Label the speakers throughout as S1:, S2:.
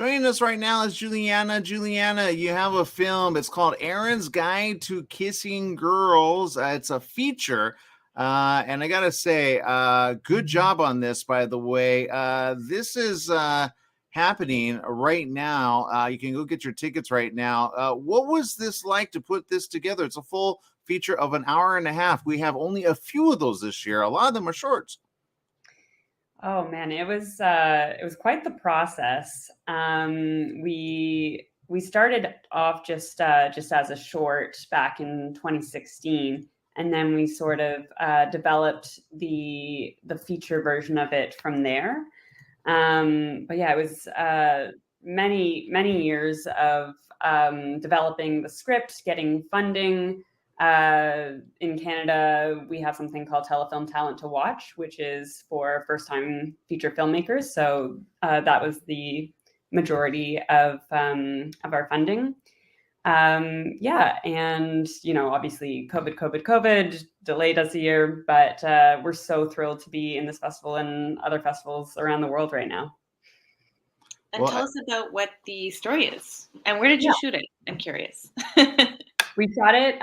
S1: Joining us right now is Juliana. Juliana, you have a film. It's called Aaron's Guide to Kissing Girls. It's a feature. And I got to say, good job on this, by the way. This is happening right now. You can go get your tickets right now. What was this like to put this together? It's a full feature of an hour and a half. We have only a few of those this year. A lot of them are shorts.
S2: Oh man, it was quite the process. We started off just as a short back in 2016, and then we sort of developed the feature version of it from there. But yeah, it was many years of developing the script, getting funding. In Canada, we have something called Telefilm Talent to Watch, which is for first-time feature filmmakers. So that was the majority of our funding. Yeah, and obviously COVID delayed us a year, but we're so thrilled to be in this festival and other festivals around the world right now.
S3: And tell us about what the story is, and where did you shoot it? I'm curious.
S2: We shot it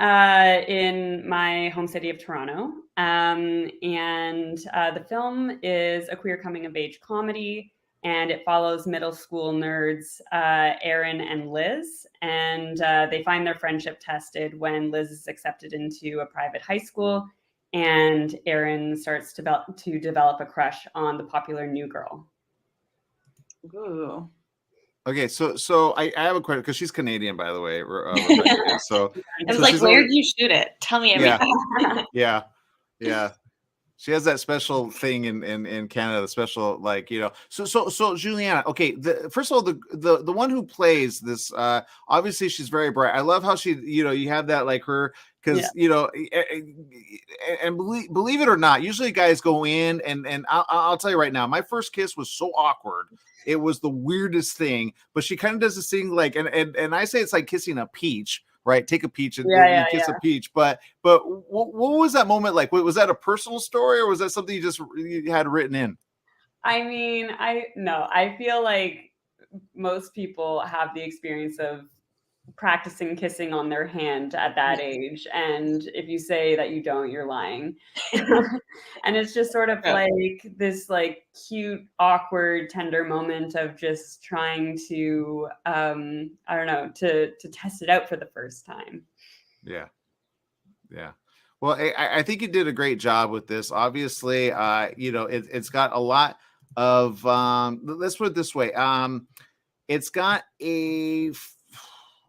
S2: in my home city of Toronto, and the film is a queer coming-of-age comedy, and it follows middle school nerds Aaron and Liz, and they find their friendship tested when Liz is accepted into a private high school, and Aaron starts to develop a crush on the popular new girl.
S3: Ooh.
S1: Okay, so I have a question because she's Canadian, by the way. Rebecca is. So
S3: I was like, where did you shoot it? Tell me everything.
S1: Yeah. She has that special thing in Canada, the special So Juliana, okay. First of all, the one who plays this, obviously she's very bright. I love how she, you have that like her. Because and believe it or not, usually guys go in and I'll tell you right now, my first kiss was so awkward. It was the weirdest thing. But she kind of does this thing like, and I say it's like kissing a peach, right? Take a peach and you kiss a peach. But what was that moment like? Was that a personal story or was that something you had written in?
S2: I mean, I feel like most people have the experience of practicing kissing on their hand at that age, and if you say that you don't, you're lying. And it's just sort of like this like cute, awkward, tender moment of just trying to I don't know, to test it out for the first time.
S1: Yeah Well, I think you did a great job with this. Obviously it's got a lot of let's put it this way, it's got a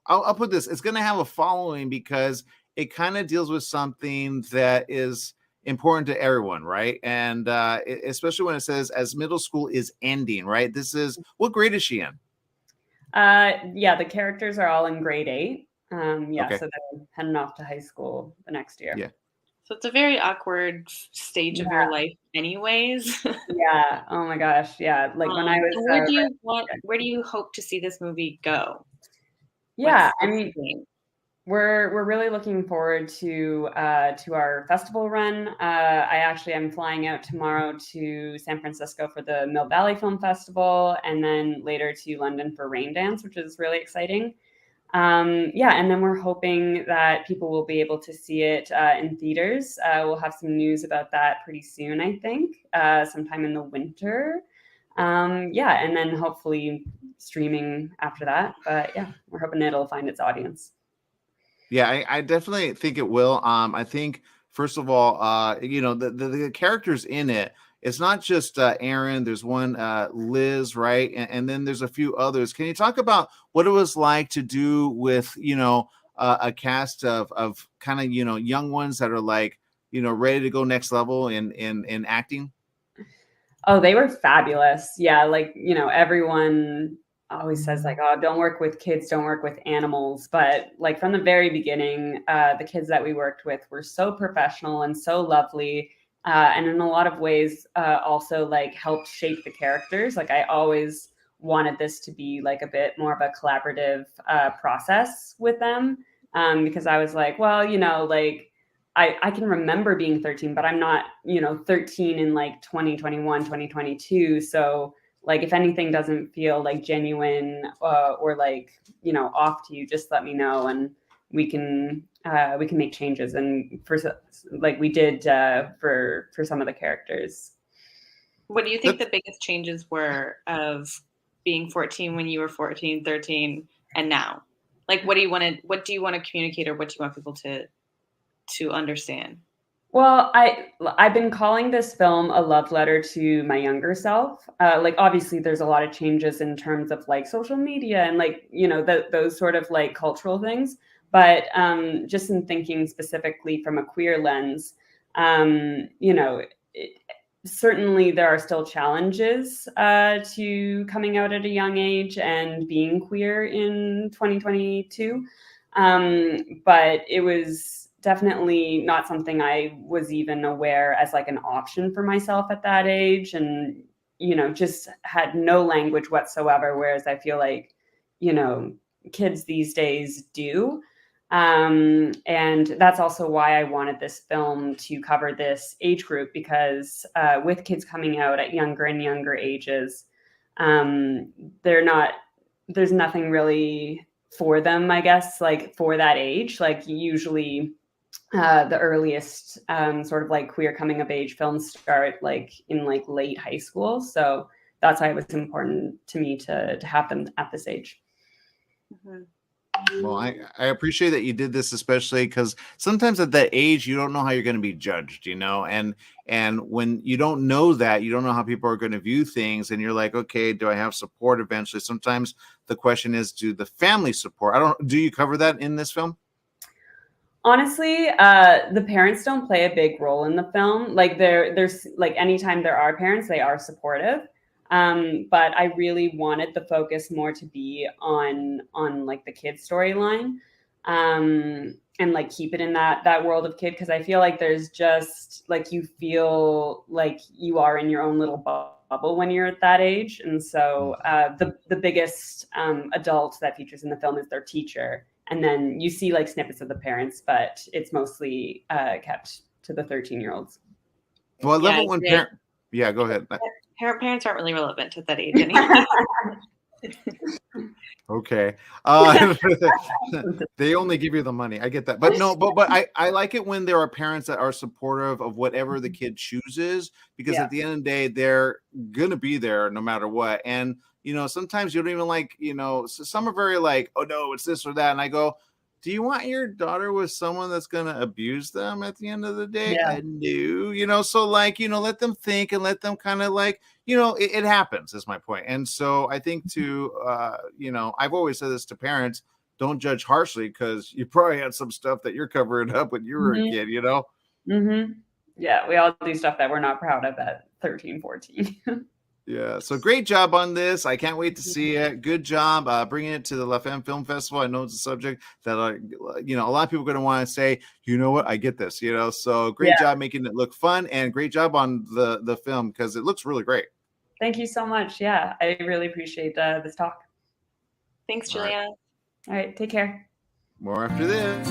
S1: I'll put this. It's going to have a following because it kind of deals with something that is important to everyone, right? And especially when it says as middle school is ending, right? This is, what grade is she in?
S2: The characters are all in grade 8.
S1: Okay.
S2: So they're heading off to high school the next year.
S1: Yeah.
S3: So it's a very awkward stage of your life anyways.
S2: Yeah. Oh my gosh. Yeah. Like when I was
S3: where do you hope to see this movie go?
S2: Yeah, I mean, we're really looking forward to our festival run. I actually am flying out tomorrow to San Francisco for the Mill Valley Film Festival, and then later to London for Rain Dance, which is really exciting. And then we're hoping that people will be able to see it in theaters. We'll have some news about that pretty soon, I think, sometime in the winter. And then hopefully streaming after that. But yeah, we're hoping it'll find its audience.
S1: Yeah, I definitely think it will. I think first of all, the characters in it. It's not just Aaron. There's one Liz, right? And then there's a few others. Can you talk about what it was like to do with a cast of kind of young ones that are like ready to go next level in acting?
S2: Oh, they were fabulous. Yeah, like everyone always says like, oh, don't work with kids, don't work with animals. But like from the very beginning, the kids that we worked with were so professional and so lovely. And in a lot of ways, also like helped shape the characters. Like I always wanted this to be like a bit more of a collaborative process with them. Because I was like, well, like I can remember being 13, but I'm not, 13 in like 2021, 2022. So like if anything doesn't feel like genuine or like, you know, off to you, just let me know and we can make changes. And for like we did for some of the characters.
S3: What do you think the biggest changes were of being 14 when you were 14, 13, and now? Like, what do you want to communicate, or what do you want people to understand?
S2: Well, I've been calling this film a love letter to my younger self. Like, obviously, there's a lot of changes in terms of like social media and like, you know, those sort of like cultural things. But just in thinking specifically from a queer lens, you know, certainly there are still challenges to coming out at a young age and being queer in 2022. But it was definitely not something I was even aware as like an option for myself at that age, and, you know, just had no language whatsoever. Whereas I feel like, you know, kids these days do. And that's also why I wanted this film to cover this age group, because with kids coming out at younger and younger ages, there's nothing really for them, I guess, like for that age. Like usually the earliest sort of like queer coming of age films start like in like late high school. So that's why it was important to me to have them at this age.
S3: Mm-hmm.
S1: Well, I appreciate that you did this, especially because sometimes at that age, you don't know how you're going to be judged, you know, and when you don't know that, you don't know how people are going to view things. And you're like, okay, do I have support eventually? Sometimes the question is, do the family support? Do you cover that in this film?
S2: Honestly, the parents don't play a big role in the film. Like there's like anytime there are parents, they are supportive. But I really wanted the focus more to be on like the kid storyline, and like keep it in that world of kid. Cause I feel like there's just like, you feel like you are in your own little bubble when you're at that age. And so, the biggest, adult that features in the film is their teacher. And then you see like snippets of the parents, but it's mostly, kept to the 13-year-olds.
S1: Well, I love it when yeah, go ahead.
S3: Parents aren't really relevant at that age anymore.
S1: Okay. They only give you the money. I get that. But no, but I like it when there are parents that are supportive of whatever the kid chooses, because at the end of the day, they're going to be there no matter what. And, you know, sometimes you don't even like, you know, some are very like, oh no, it's this or that. And I go, do you want your daughter with someone that's going to abuse them at the end of the day?
S2: Yeah.
S1: No, you know, so like, you know, let them think and let them kind of like, you know, it happens is my point. And so I think you know, I've always said this to parents, don't judge harshly, because you probably had some stuff that you're covering up when you were a kid, you know?
S2: Mm-hmm. Yeah, we all do stuff that we're not proud of at 13, 14.
S1: Yeah, so great job on this. I can't wait to see it. Good job bringing it to the La Femme Film Festival. I know it's a subject that, you know, a lot of people are going to want to say, you know what, I get this, you know. So great job making it look fun, and great job on the film, because it looks really great.
S2: Thank you so much. Yeah, I really appreciate this talk.
S3: Thanks, Juliana.
S2: All right, take care.
S1: More after this.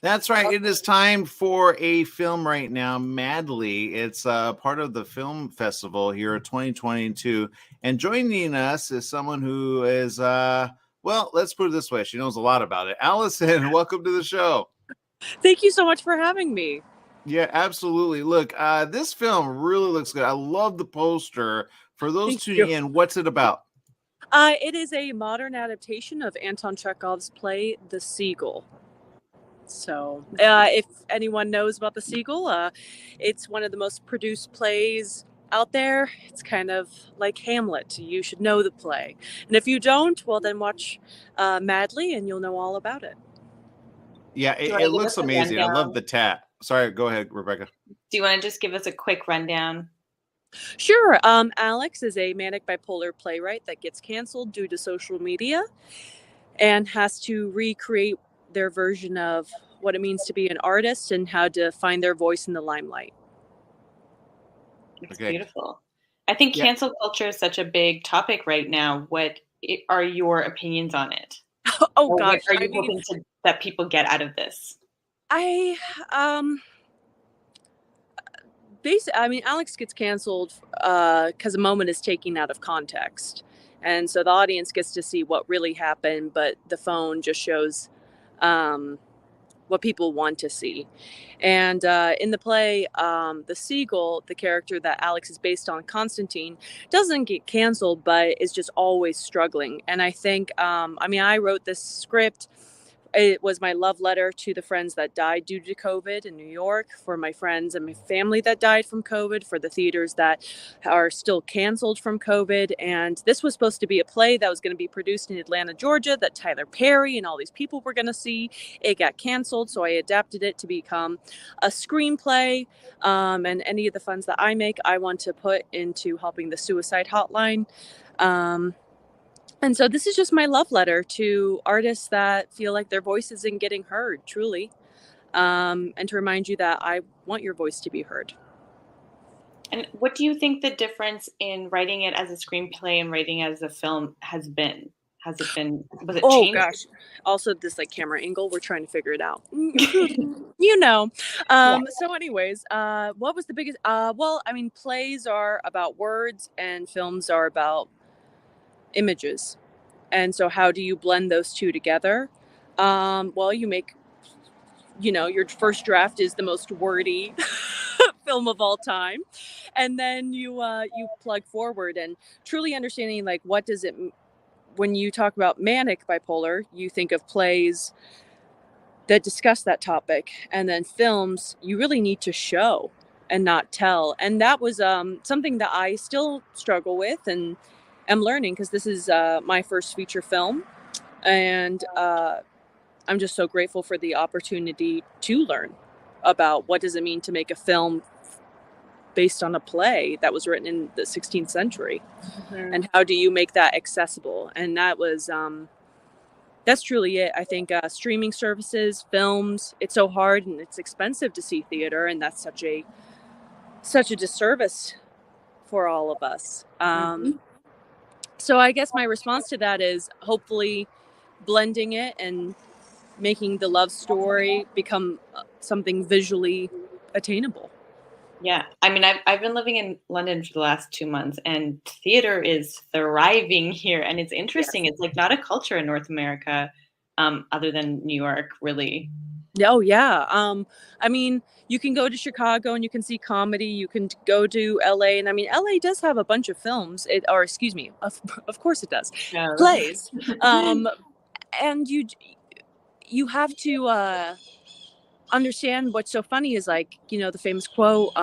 S1: That's right. It is time for a film right now, Madly. It's part of the Film Festival here at 2022. And joining us is someone who is, well, let's put it this way. She knows a lot about it. Allison, welcome to the show.
S4: Thank you so much for having me.
S1: Yeah, absolutely. Look, this film really looks good. I love the poster. For those tuning in, what's it about?
S4: It is a modern adaptation of Anton Chekhov's play, The Seagull. So if anyone knows about The Seagull, it's one of the most produced plays out there. It's kind of like Hamlet. You should know the play. And if you don't, well, then watch Madly and you'll know all about it.
S1: Yeah, it looks amazing. I love the tat. Sorry, go ahead, Rebecca.
S3: Do you want to just give us a quick rundown?
S4: Sure. Alex is a manic bipolar playwright that gets canceled due to social media and has to recreate their version of what it means to be an artist and how to find their voice in the limelight.
S3: It's beautiful. I think cancel culture is such a big topic right now. What are your opinions on it?
S4: Oh gosh.
S3: What are you hoping that people get out of this?
S4: Alex gets canceled because a moment is taken out of context. And so the audience gets to see what really happened, but the phone just shows what people want to see. And in the play, the Seagull, the character that Alex is based on, Constantine, doesn't get canceled, but is just always struggling. And I think, I wrote this script. It was my love letter to the friends that died due to COVID in New York, for my friends and my family that died from COVID, for the theaters that are still canceled from COVID. And this was supposed to be a play that was going to be produced in Atlanta, Georgia, that Tyler Perry and all these people were going to see. It got canceled, so I adapted it to become a screenplay. And any of the funds that I make, I want to put into helping the suicide hotline. And so this is just my love letter to artists that feel like their voice isn't getting heard, truly. And to remind you that I want your voice to be heard.
S3: And what do you think the difference in writing it as a screenplay and writing it as a film has been? Was it changed?
S4: Oh gosh. Also this camera angle, we're trying to figure it out. So anyways, what was the biggest, plays are about words and films are about images. And so how do you blend those two together? You make, your first draft is the most wordy film of all time. And then you plug forward and truly understanding what does it, when you talk about manic bipolar, you think of plays that discuss that topic. And then films, you really need to show and not tell. And that was something that I still struggle with and am learning, because this is my first feature film, and I'm just so grateful for the opportunity to learn about what does it mean to make a film based on a play that was written in the 16th century.
S3: Mhm.
S4: And how do you make that accessible? And that was that's truly it. I think streaming services, films, it's so hard and it's expensive to see theater, and that's such a disservice for all of us. So I guess my response to that is hopefully blending it and making the love story become something visually attainable.
S3: Yeah, I mean, I've been living in London for the last 2 months, and theater is thriving here, and it's interesting. It's like not a culture in North America, other than New York, really.
S4: Oh yeah. I mean, you can go to Chicago and you can see comedy. You can go to LA, and I mean, LA does have a bunch of films. Or excuse me, of course it does.
S3: Yeah.
S4: Plays. And you have to understand what's so funny is, like, you know, the famous quote,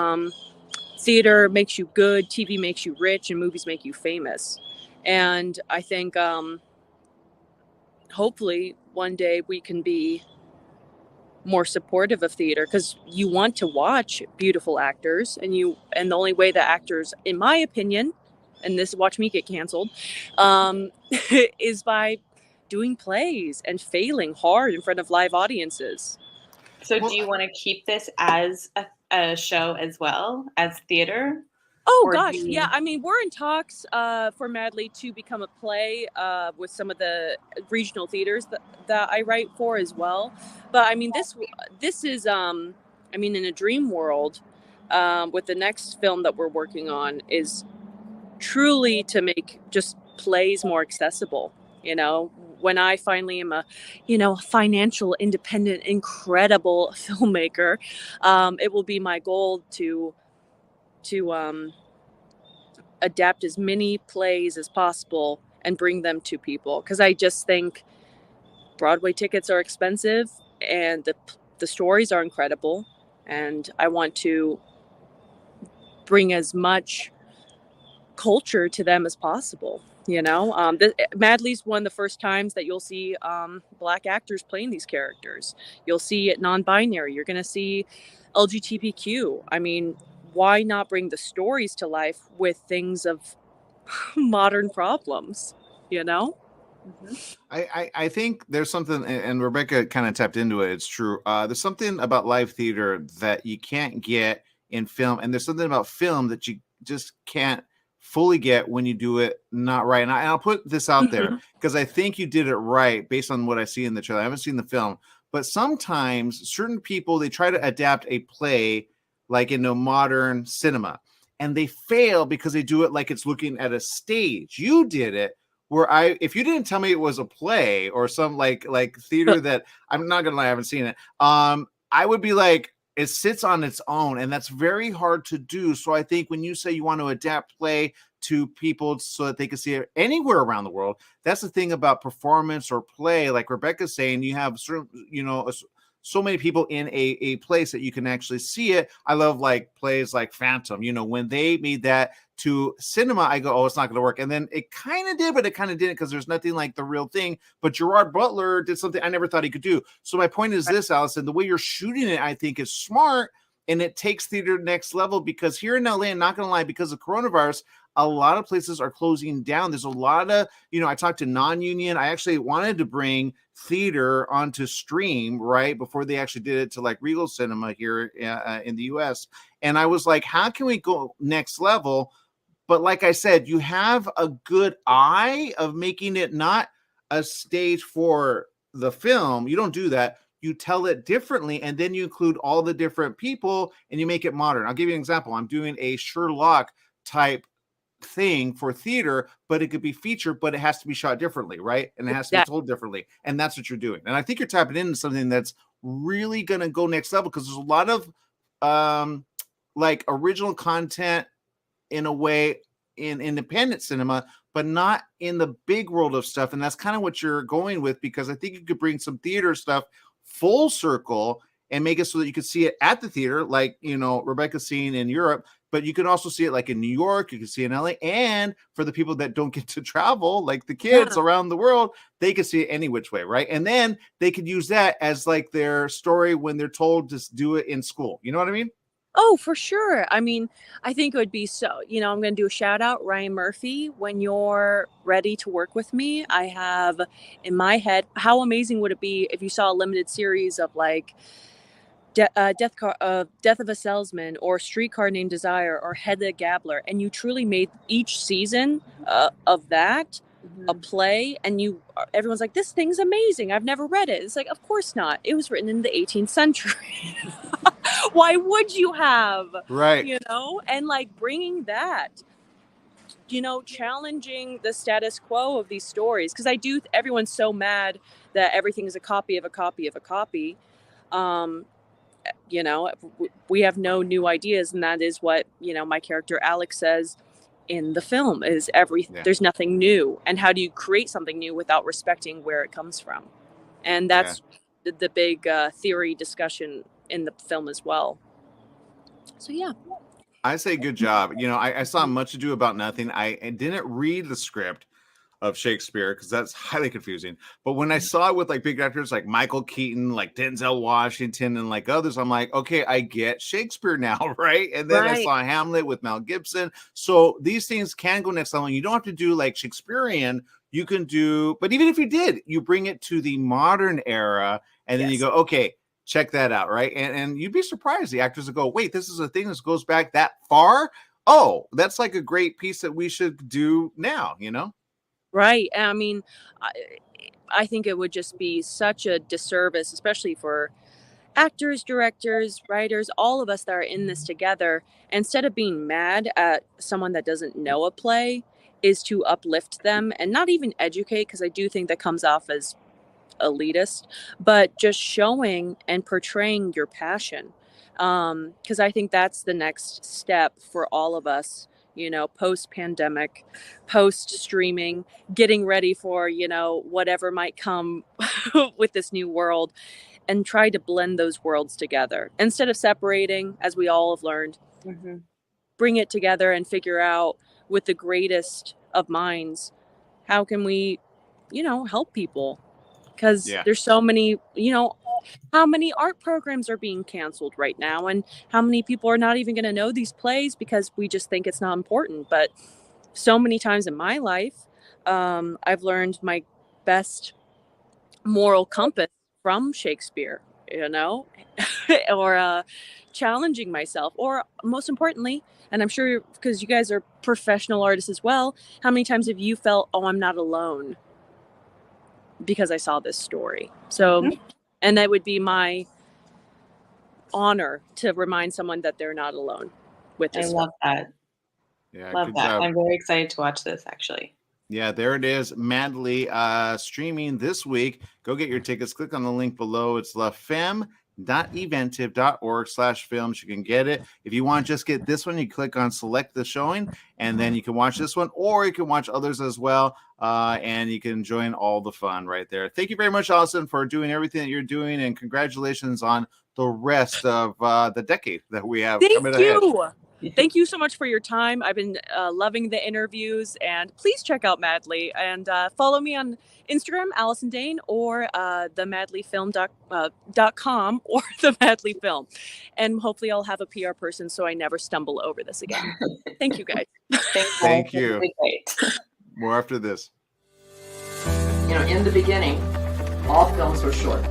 S4: theater makes you good, TV makes you rich, and movies make you famous. And I think hopefully one day we can be more supportive of theater, because you want to watch beautiful actors, and the only way that actors, in my opinion, and this, watch me get canceled, is by doing plays and failing hard in front of live audiences.
S3: So
S1: Well,
S3: do you want to keep this as a show as well as theater?
S4: Oh
S3: Or
S4: gosh,
S3: do you-
S4: yeah. I mean, we're in talks for Madly to become a play with some of the regional theaters that I write for as well. But I mean, this is I mean, in a dream world, with the next film that we're working on, is truly to make just plays more accessible. You know, when I finally am a, you know, financial, independent, incredible filmmaker, it will be my goal to adapt as many plays as possible and bring them to people, because I just think Broadway tickets are expensive and the stories are incredible, and I want to bring as much culture to them as possible. You know, Madly's one of the first times that you'll see Black actors playing these characters. You'll see it non-binary. You're going to see LGBTQ. I mean, why not bring the stories to life with things of modern problems, you know?
S1: I think there's something, and Rebecca kind of tapped into it. It's true. There's something about live theater that you can't get in film, and there's something about film that you just can't fully get when you do it not right. And I'll put this out there because I think you did it right based on what I see in the trailer. I haven't seen the film, but sometimes certain people, they try to adapt a play like into modern cinema, and they fail because they do it like it's looking at a stage. You did it where if you didn't tell me it was a play or some like theater that, I'm not gonna lie, I haven't seen it. I would be like, it sits on its own, and that's very hard to do. So I think when you say you want to adapt play to people so that they can see it anywhere around the world, that's the thing about performance or play. Like Rebecca's saying, you have certain, you know, so many people in a place that you can actually see it. I love like plays like Phantom. You know, when they made that to cinema, I go, oh, it's not going to work. And then it kind of did, but it kind of didn't, because there's nothing like the real thing. But Gerard Butler did something I never thought he could do. So my point is this, Allison, the way you're shooting it, I think, is smart, and it takes theater next level, because here in LA, I'm not going to lie, because of coronavirus, a lot of places are closing down. There's a lot of, you know, I talked to non-union. I actually wanted to bring theater onto stream right before they actually did it to like Regal Cinema here in the US. And I was like, how can we go next level? But like I said, you have a good eye of making it not a stage for the film. You don't do that. You tell it differently, and then you include all the different people and you make it modern. I'll give you an example. I'm doing a Sherlock type thing for theater, but it could be featured, but it has to be shot differently, right? And it has to be told differently. And that's what you're doing. And I think you're tapping into something that's really going to go next level, because there's a lot of like original content in a way in independent cinema, but not in the big world of stuff. And that's kind of what you're going with, because I think you could bring some theater stuff full circle and make it so that you could see it at the theater, like, you know, Rebecca's seeing in Europe, but you can also see it like in New York, you can see it in LA, and for the people that don't get to travel, like the kids around the world, they can see it any which way, right? And then they could use that as like their story when they're told to do it in school. You know what I mean?
S4: Oh, for sure. I mean, I think it would be so, I'm going to do a shout out, Ryan Murphy. When you're ready to work with me, I have in my head, how amazing would it be if you saw a limited series of like Death of a Salesman or Streetcar Named Desire or Hedda Gabler, and you truly made each season of that a play, and everyone's like, this thing's amazing, I've never read it. It's like, of course not, it was written in the 18th century. Why would you have?
S1: Right.
S4: And like bringing that, challenging the status quo of these stories, because everyone's so mad that everything is a copy of a copy of a copy. We have no new ideas, and that is what my character Alex says in the film is there's nothing new. And how do you create something new without respecting where it comes from? And that's the big theory discussion in the film as well. So yeah,
S1: I say good job. I saw Much Ado About Nothing. I didn't read the script of Shakespeare because that's highly confusing. But when I saw it with like big actors like Michael Keaton, like Denzel Washington, and like others, I'm like, okay, I get Shakespeare now, right? And then I saw Hamlet with Mel Gibson. So these things can go next level. You don't have to do like Shakespearean. You can do, but even if you did, you bring it to the modern era, and then you go, okay, check that out, right? And you'd be surprised. The actors will go, wait, this is a thing that goes back that far? Oh, that's like a great piece that we should do now,
S4: Right. I mean, I think it would just be such a disservice, especially for actors, directors, writers, all of us that are in this together. Instead of being mad at someone that doesn't know a play, is to uplift them and not even educate, because I do think that comes off as elitist, but just showing and portraying your passion. Because I think that's the next step for all of us, post-pandemic, post-streaming, getting ready for, whatever might come with this new world, and try to blend those worlds together. Instead of separating, as we all have learned, bring it together and figure out with the greatest of minds, how can we, help people? Because there's so many, how many art programs are being canceled right now, and how many people are not even going to know these plays because we just think it's not important. But so many times in my life, I've learned my best moral compass from Shakespeare, or challenging myself, or most importantly, and I'm sure because you guys are professional artists as well, how many times have you felt, oh, I'm not alone because I saw this story? So and that would be my honor to remind someone that they're not alone with this.
S3: I love that.
S1: Yeah,
S3: love that.
S1: Job.
S3: I'm very excited to watch this, actually.
S1: Yeah, there it is. Madly streaming this week. Go get your tickets. Click on the link below. It's lafemme.eventive.org/films. You can get it. If you want to just get this one, you click on select the showing, and then you can watch this one, or you can watch others as well. And you can join all the fun right there. Thank you very much, Allison, for doing everything that you're doing, and congratulations on the rest of the decade that we have coming ahead.
S4: Thank you so much for your time. I've been loving the interviews, and please check out Madly, and follow me on Instagram, Allison Dane, or themadlyfilm.com or the Madly Film. And hopefully I'll have a PR person so I never stumble over this again. Thank you, guys.
S1: Thank you. More after this.
S5: In the beginning, all films were short.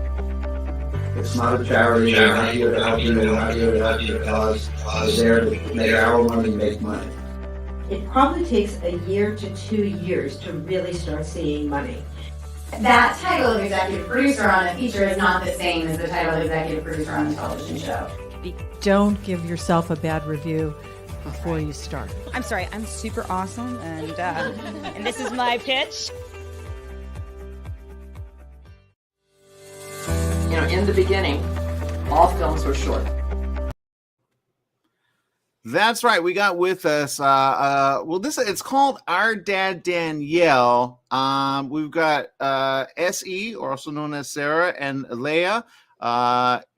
S5: It's not a charity. We're not here to help you. We're not here to help your cause. We're there to make our money make money.
S6: It probably takes a year to 2 years to really start seeing money.
S7: That title of executive producer on a feature is not the same as the title of executive producer on a television show.
S8: Don't give yourself a bad review before you start.
S9: I'm sorry, I'm super awesome, and this is my pitch.
S5: In the beginning, all films were short.
S1: That's right. We got with us. It's called Our Dad Danielle. We've got SE, or also known as Sarah, and Leia.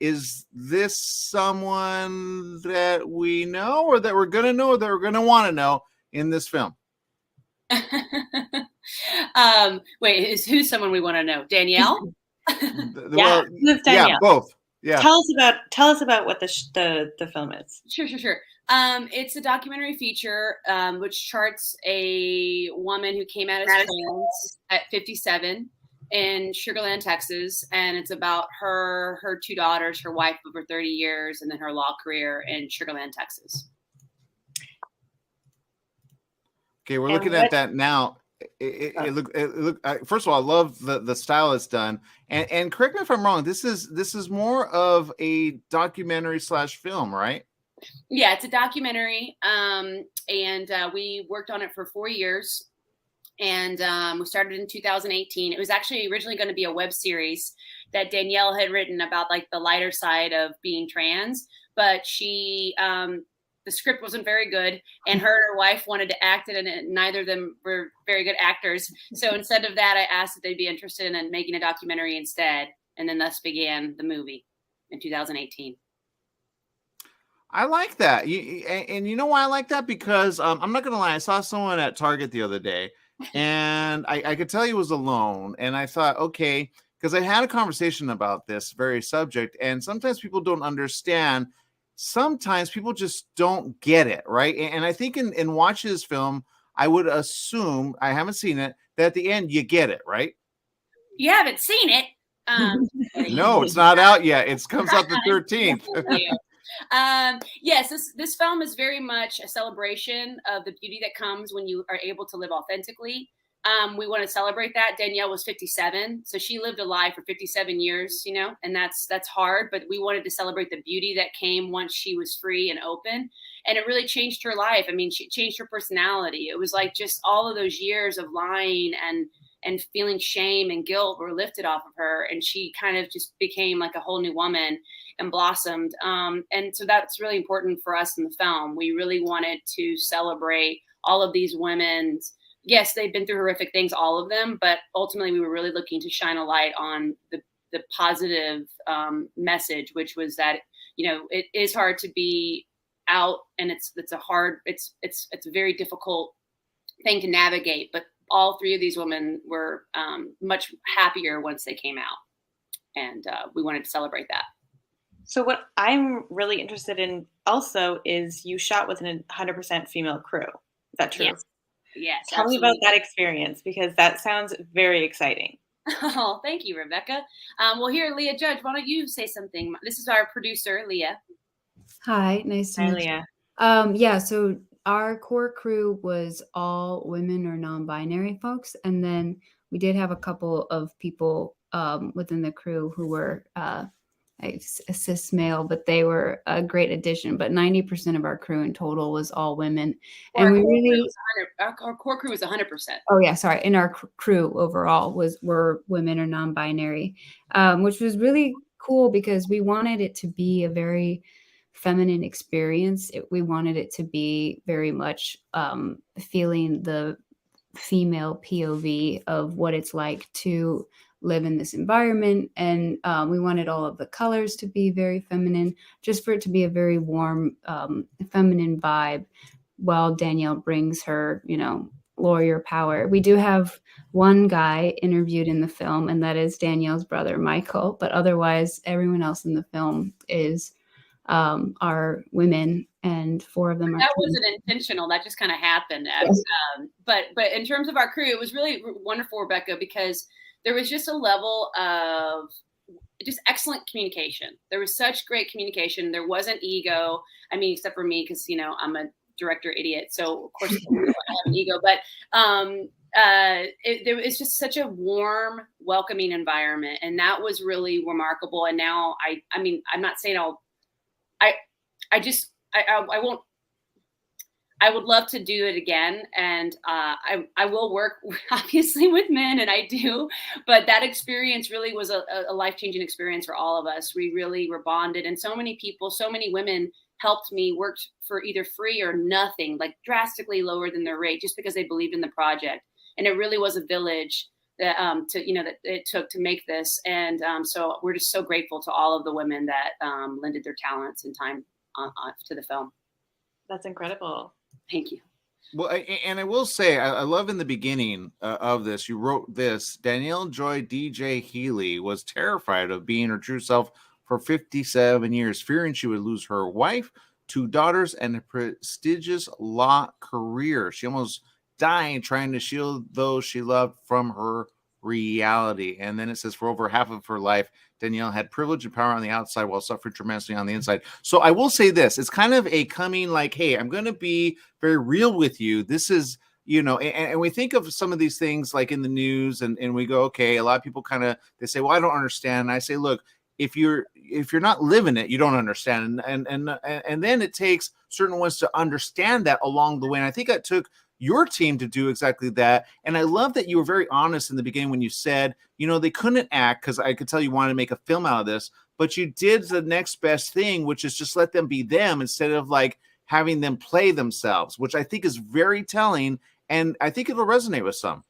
S1: Is this someone that we know, or that we're gonna know, or that we're gonna want to know in this film?
S10: Wait, who's someone we want to know? Danielle?
S1: Yeah, both. Yeah.
S3: Tell us about what the film is.
S10: Sure. It's a documentary feature which charts a woman who came out as trans at 57 in Sugar Land, Texas, and it's about her two daughters, her wife of over 30 years, and then her law career in Sugar Land, Texas.
S1: Okay, we're looking at that now. It look. First of all, I love the style it's done, and correct me if I'm wrong. This is more of a documentary / film, right?
S10: Yeah, it's a documentary, and we worked on it for 4 years, and we started in 2018. It was actually originally going to be a web series that Danielle had written about, like the lighter side of being trans, but she the script wasn't very good, and her and her wife wanted to act it, and neither of them were very good actors. So instead of that, I asked if they'd be interested in making a documentary instead, and then thus began the movie in 2018.
S1: I like that. And you know why I like that? Because I'm not going to lie. I saw someone at Target the other day, and I could tell he was alone. And I thought, okay, because I had a conversation about this very subject, and sometimes people don't understand. Sometimes people just don't get it, right? And I think in watching this film, I would assume, I haven't seen it, that at the end you get it, right?
S10: You haven't seen it?
S1: No, it's not out yet. It comes out the 13th.
S10: Yes, this film is very much a celebration of the beauty that comes when you are able to live authentically. We want to celebrate that. Danielle was 57, so she lived a life for 57 years, and that's hard, but we wanted to celebrate the beauty that came once she was free and open, and it really changed her life. I mean, she changed her personality. It was like just all of those years of lying and feeling shame and guilt were lifted off of her, and she kind of just became like a whole new woman and blossomed. And so that's really important for us in the film. We really wanted to celebrate all of these women's, yes, they've been through horrific things, all of them, but ultimately we were really looking to shine a light on the positive message, which was that, it is hard to be out, and it's a very difficult thing to navigate, but all three of these women were much happier once they came out, and we wanted to celebrate that.
S3: So what I'm really interested in also is you shot with an 100% female crew. Is that true?
S10: Yes.
S3: Tell me about that experience, because that sounds very exciting.
S10: Oh, thank you, Rebecca. Well, here, Leah Judge, why don't you say something? This is our producer, Leah.
S11: Hi, nice to meet you. Yeah, so our core crew was all women or non-binary folks, and then we did have a couple of people within the crew who were a cis male, but they were a great addition. But 90% of our crew in total was all women, and we really
S10: our core crew was 100%.
S11: Oh yeah, sorry. And our crew overall were women or non-binary, which was really cool because we wanted it to be a very feminine experience. We wanted it to be very much feeling the female POV of what it's like to live in this environment. And we wanted all of the colors to be very feminine, just for it to be a very warm, feminine vibe while Danielle brings her, lawyer power. We do have one guy interviewed in the film, and that is Danielle's brother, Michael. But otherwise, everyone else in the film are women, and 4 of them are.
S10: That wasn't intentional. That just kind of happened. Yes. But in terms of our crew, it was really wonderful, Rebecca, because there was just a level of just excellent communication. There was such great communication. There wasn't ego. I mean, except for me, because I'm a director idiot, so of course I have an ego. But it's just such a warm, welcoming environment, and that was really remarkable. And now, I mean, I'm not saying I would love to do it again, and I will work obviously with men, and I do, but that experience really was a life-changing experience for all of us. We really were bonded, and so many people, so many women helped me, worked for either free or nothing, like drastically lower than their rate, just because they believed in the project. And it really was a village that that it took to make this, and so we're just so grateful to all of the women that lended their talents and time to the film.
S3: That's incredible.
S10: Thank you.
S1: Well, and I will say, I love in the beginning of this, you wrote this: Danielle Joy DJ Healy was terrified of being her true self for 57 years, fearing she would lose her wife, 2 daughters, and a prestigious law career. She almost died trying to shield those she loved from her reality. And then it says, for over half of her life, Danielle had privilege and power on the outside while suffering tremendously on the inside. So I will say this, it's kind of a coming like, hey, I'm going to be very real with you. This is, and we think of some of these things like in the news and we go, okay, a lot of people kind of, they say, well, I don't understand. And I say, look, if you're not living it, you don't understand. And then it takes certain ones to understand that along the way. And I think it took your team to do exactly that. And I love that you were very honest in the beginning when you said, they couldn't act, because I could tell you wanted to make a film out of this, but you did the next best thing, which is just let them be them instead of like having them play themselves, which I think is very telling. And I think it'll resonate with some.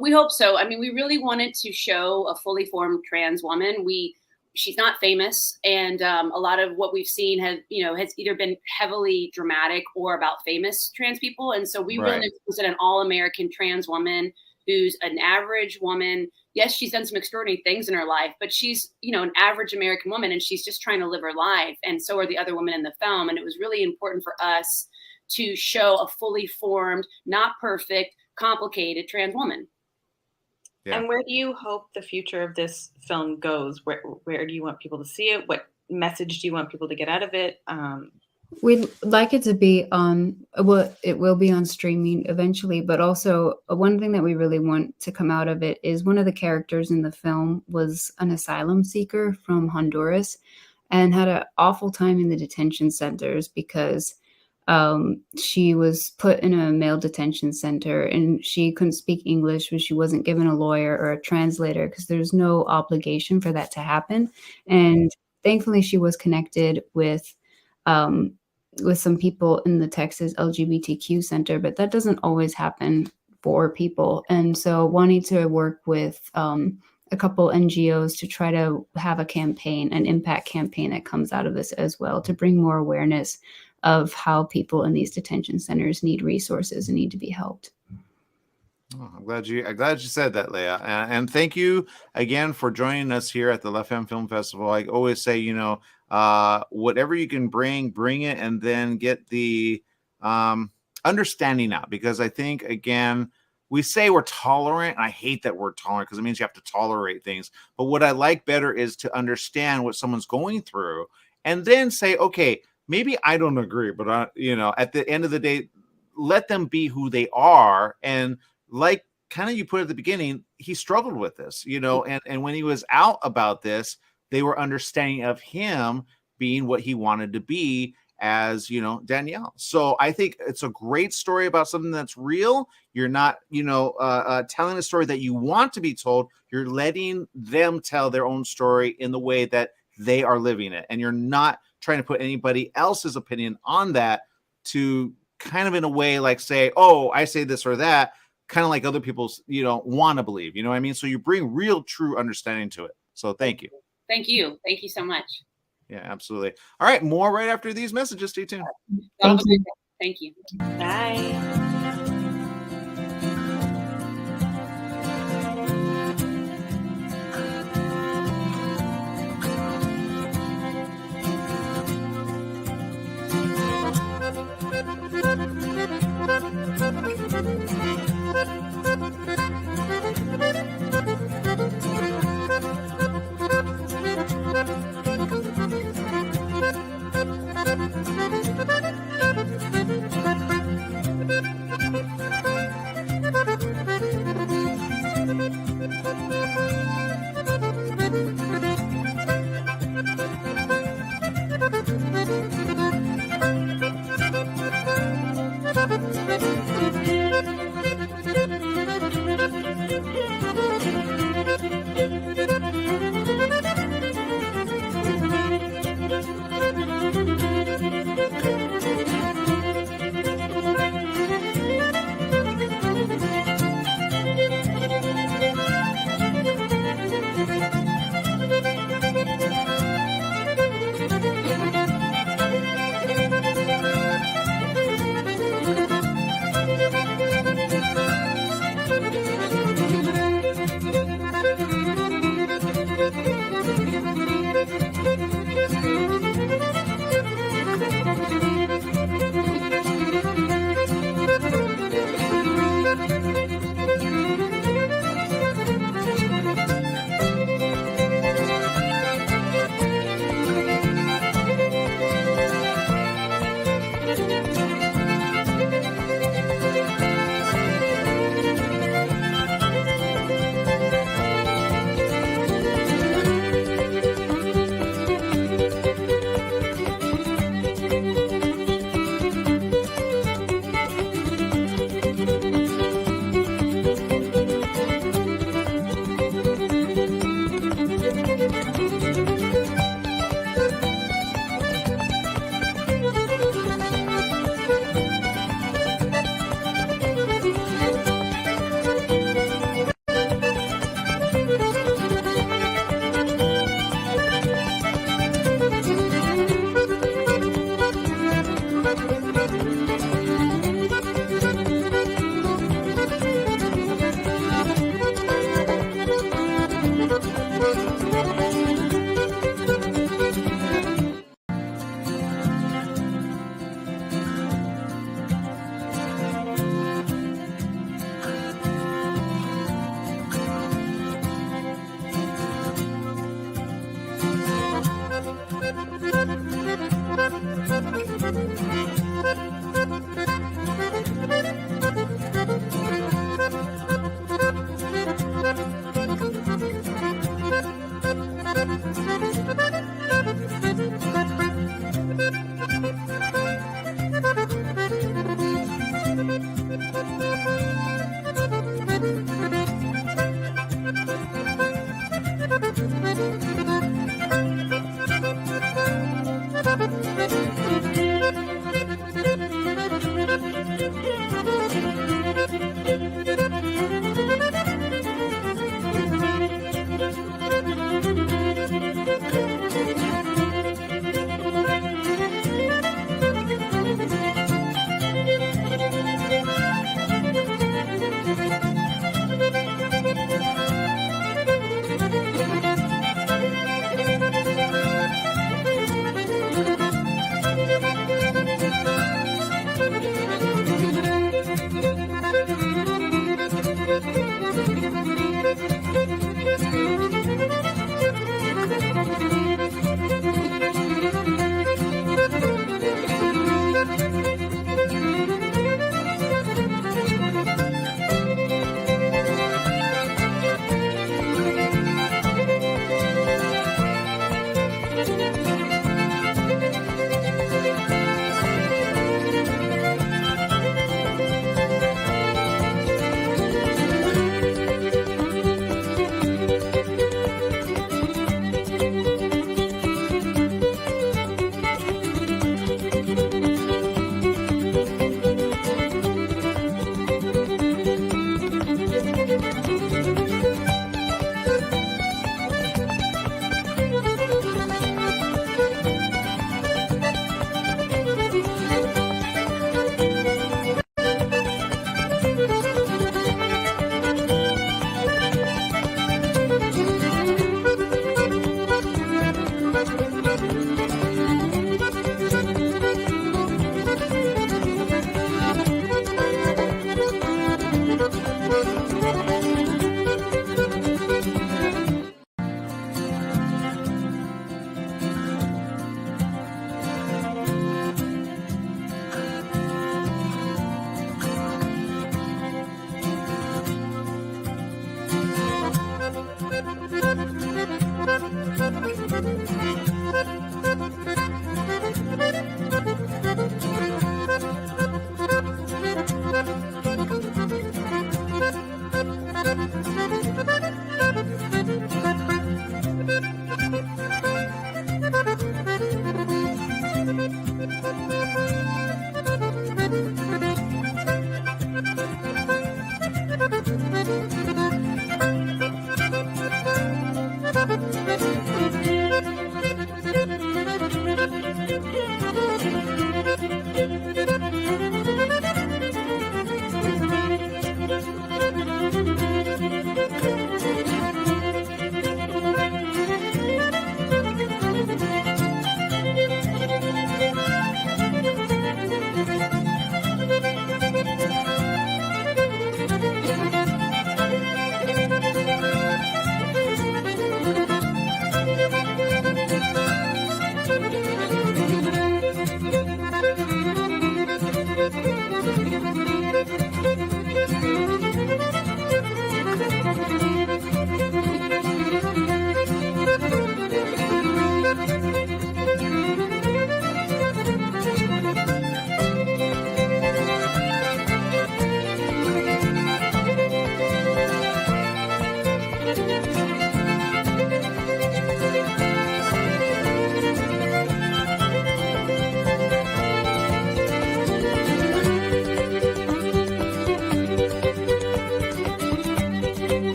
S10: We hope so. I mean, we really wanted to show a fully formed trans woman. She's not famous, and a lot of what we've seen has either been heavily dramatic or about famous trans people. And so we really presented an all-American trans woman who's an average woman. Yes, she's done some extraordinary things in her life, but she's, an average American woman, and she's just trying to live her life. And so are the other women in the film. And it was really important for us to show a fully formed, not perfect, complicated trans woman.
S1: Yeah.
S3: And where do you hope the future of this film goes? Where do you want people to see it? What message do you want people to get out of it?
S11: We'd like it to be it will be on streaming eventually, but also one thing that we really want to come out of it is one of the characters in the film was an asylum seeker from Honduras and had an awful time in the detention centers because she was put in a male detention center and she couldn't speak English, but she wasn't given a lawyer or a translator because there's no obligation for that to happen. And thankfully she was connected with some people in the Texas LGBTQ center, but that doesn't always happen for people. And so wanting to work with a couple NGOs to try to have a campaign, an impact campaign that comes out of this as well, to bring more awareness of how people in these detention centers need resources and need to be helped.
S1: Oh, I'm glad you said that, Leah. And thank you again for joining us here at the Femme Film Festival. I always say, whatever you can bring it, and then get the understanding out. Because I think, again, we say we're tolerant. I hate that word tolerant because it means you have to tolerate things. But what I like better is to understand what someone's going through and then say, okay, maybe I don't agree, but at the end of the day, let them be who they are. And like kind of you put at the beginning, he struggled with this, and when he was out about this, they were understanding of him being what he wanted to be as, Danielle. So I think it's a great story about something that's real. You're not, telling a story that you want to be told. You're letting them tell their own story in the way that they are living it. And you're not trying to put anybody else's opinion on that to kind of in a way like say, oh, I say this or that, kind of like other people's, want to believe, you know what I mean? So you bring real, true understanding to it. So thank you.
S10: Thank you. Thank you so much.
S1: Yeah, absolutely. All right. More right after these messages. Stay tuned.
S11: Thank you.
S10: Thank you.
S3: Bye.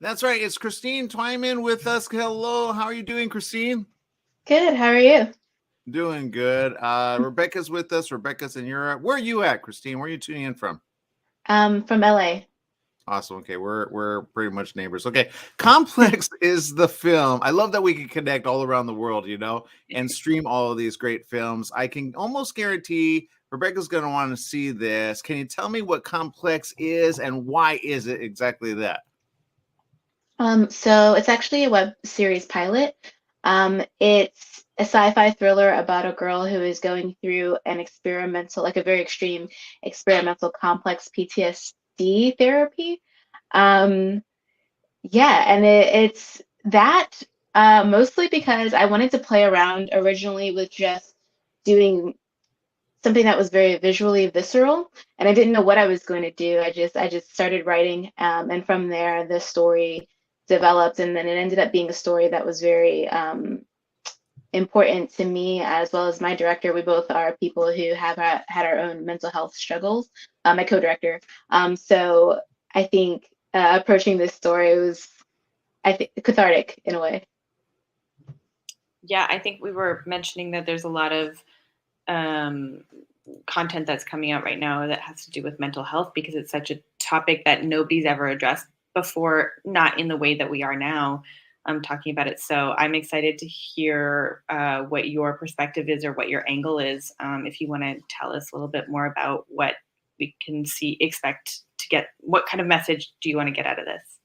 S1: That's right. It's Christine Twyman with us. Hello. How are you doing, Christine?
S12: Good. How are you?
S1: Doing good. Rebecca's with us. Rebecca's in Europe. Where are you at, Christine? Where are you tuning in from?
S12: From LA.
S1: Awesome. Okay, we're pretty much neighbors. Okay, Complex is the film. I love that we can connect all around the world, you know, and stream all of these great films. I can almost guarantee Rebecca's going to want to see this. Can you tell me what Complex is and why is it exactly that?
S12: So it's actually a web series pilot. It's a sci-fi thriller about a girl who is going through an experimental, like a very extreme experimental complex PTSD therapy. Yeah, and it's that mostly because I wanted to play around originally with just doing something that was very visually visceral, and I didn't know what I was going to do. I just started writing, and from there the story developed, and then it ended up being a story that was very important to me as well as my director. We both are people who have had our own mental health struggles. My co-director. So I think approaching this story was, I think, cathartic in a way.
S3: Yeah, I think we were mentioning that there's a lot of content that's coming out right now that has to do with mental health because it's such a topic that nobody's ever addressed before, not in the way that we are now talking about it. So I'm excited to hear what your perspective is or what your angle is. If you want to tell us a little bit more about what we can expect to get, what kind of message do you want to get out of this?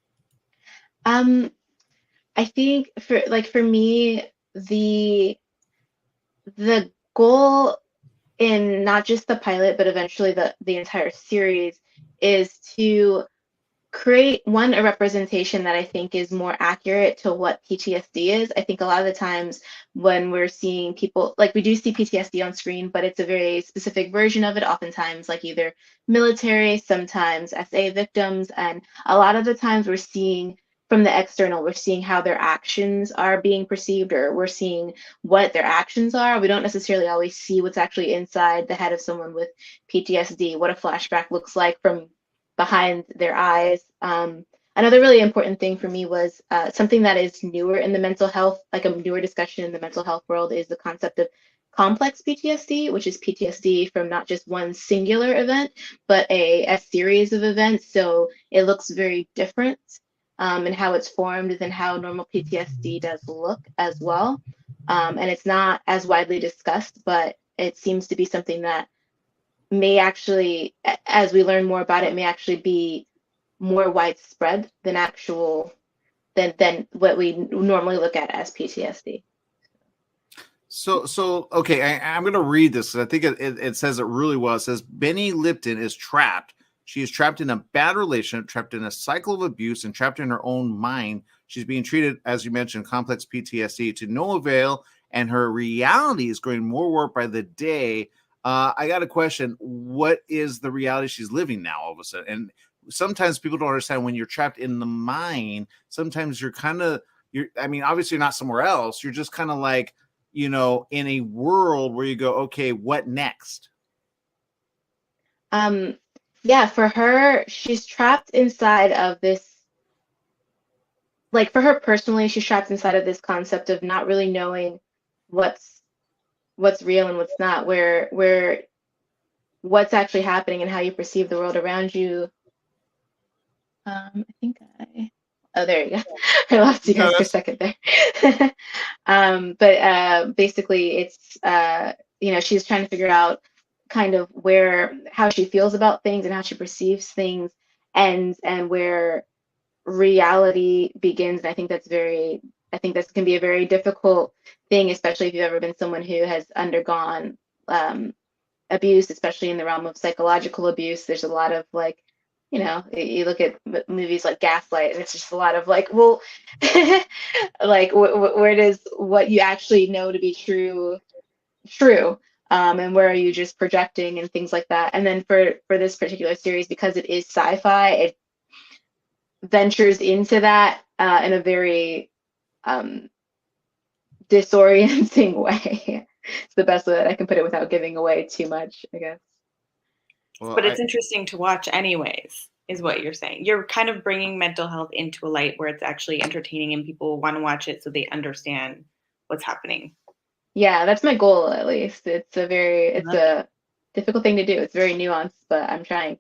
S12: I think for me, the goal in not just the pilot, but eventually the entire series is to create a representation that I think is more accurate to what PTSD is. I think a lot of the times when we're seeing people, like we do see PTSD on screen, but it's a very specific version of it, oftentimes like either military, sometimes SA victims, and a lot of the times we're seeing from the external, we're seeing how their actions are being perceived, or we're seeing what their actions are. We don't necessarily always see what's actually inside the head of someone with PTSD, what a flashback looks like from behind their eyes. Another really important thing for me was something that is newer in the mental health, like a newer discussion in the mental health world, is the concept of complex PTSD, which is PTSD from not just one singular event, but a series of events. So it looks very different in how it's formed than how normal PTSD does look as well. And it's not as widely discussed, but it seems to be something that may actually, as we learn more about it, may actually be more widespread than than what we normally look at as PTSD.
S1: So okay, I'm going to read this. I think it says it really well. It says Benny Lipton is trapped. She is trapped in a bad relationship, trapped in a cycle of abuse, and trapped in her own mind. She's being treated, as you mentioned, complex PTSD to no avail, and her reality is growing more warped by the day. I got a question. What is the reality she's living now all of a sudden? And sometimes people don't understand when you're trapped in the mind, sometimes you're obviously you're not somewhere else. You're just kind of like, in a world where you go, okay, what next?
S12: Yeah, for her, she's trapped inside of this, like for her personally, she's trapped inside of this concept of not really knowing what's real and what's not, where what's actually happening and how you perceive the world around you. I think I Oh, there you go. I lost you guys for a second there. But basically, it's she's trying to figure out kind of how she feels about things and how she perceives things, and where reality begins. And I think this can be a very difficult thing, especially if you've ever been someone who has undergone abuse, especially in the realm of psychological abuse. There's a lot of you look at movies like Gaslight, and it's just a lot of well, like where does what you actually know to be true, and where are you just projecting and things like that. And then for this particular series, because it is sci-fi, it ventures into that in a very disorienting way. It's the best way that I can put it without giving away too much, I guess.
S1: Well,
S3: but it's interesting to watch anyways, is what you're saying. You're kind of bringing mental health into a light where it's actually entertaining and people want to watch it so they understand what's happening.
S12: Yeah, that's my goal, at least. It's a difficult thing to do. It's very nuanced, but I'm trying.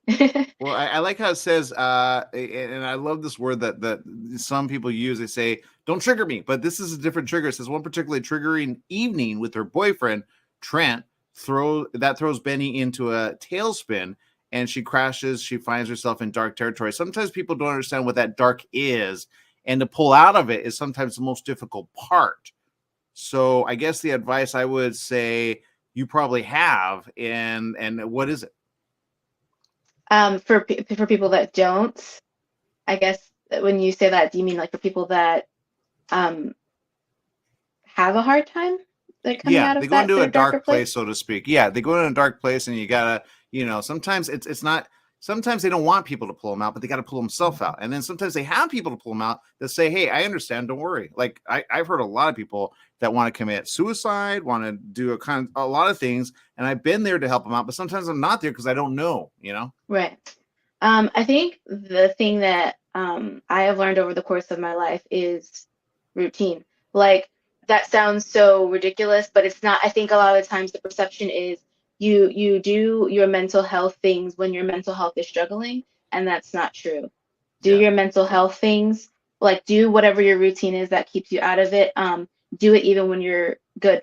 S1: Well, I like how it says, and I love this word that some people use. They say, "Don't trigger me," but this is a different trigger. It says one particularly triggering evening with her boyfriend Trent throws Benny into a tailspin, and she crashes. She finds herself in dark territory. Sometimes people don't understand what that dark is, and to pull out of it is sometimes the most difficult part. So I guess the advice I would say you probably have, and what is it?
S12: For people that don't, I guess when you say that, do you mean like for people that have a hard time? They
S1: go into a dark place, so to speak. Yeah, they go in a dark place, and you gotta, sometimes it's not. Sometimes they don't want people to pull them out, but they got to pull themselves out. And then sometimes they have people to pull them out that say, "Hey, I understand. Don't worry." Like I've heard a lot of people that want to commit suicide, want to do a lot of things, and I've been there to help them out. But sometimes I'm not there because I don't know.
S12: Right. I think the thing that I have learned over the course of my life is routine. Like, that sounds so ridiculous, but it's not. I think a lot of the times the perception is you do your mental health things when your mental health is struggling, and that's not true. Do your mental health things, like do whatever your routine is that keeps you out of it. Do it even when you're good.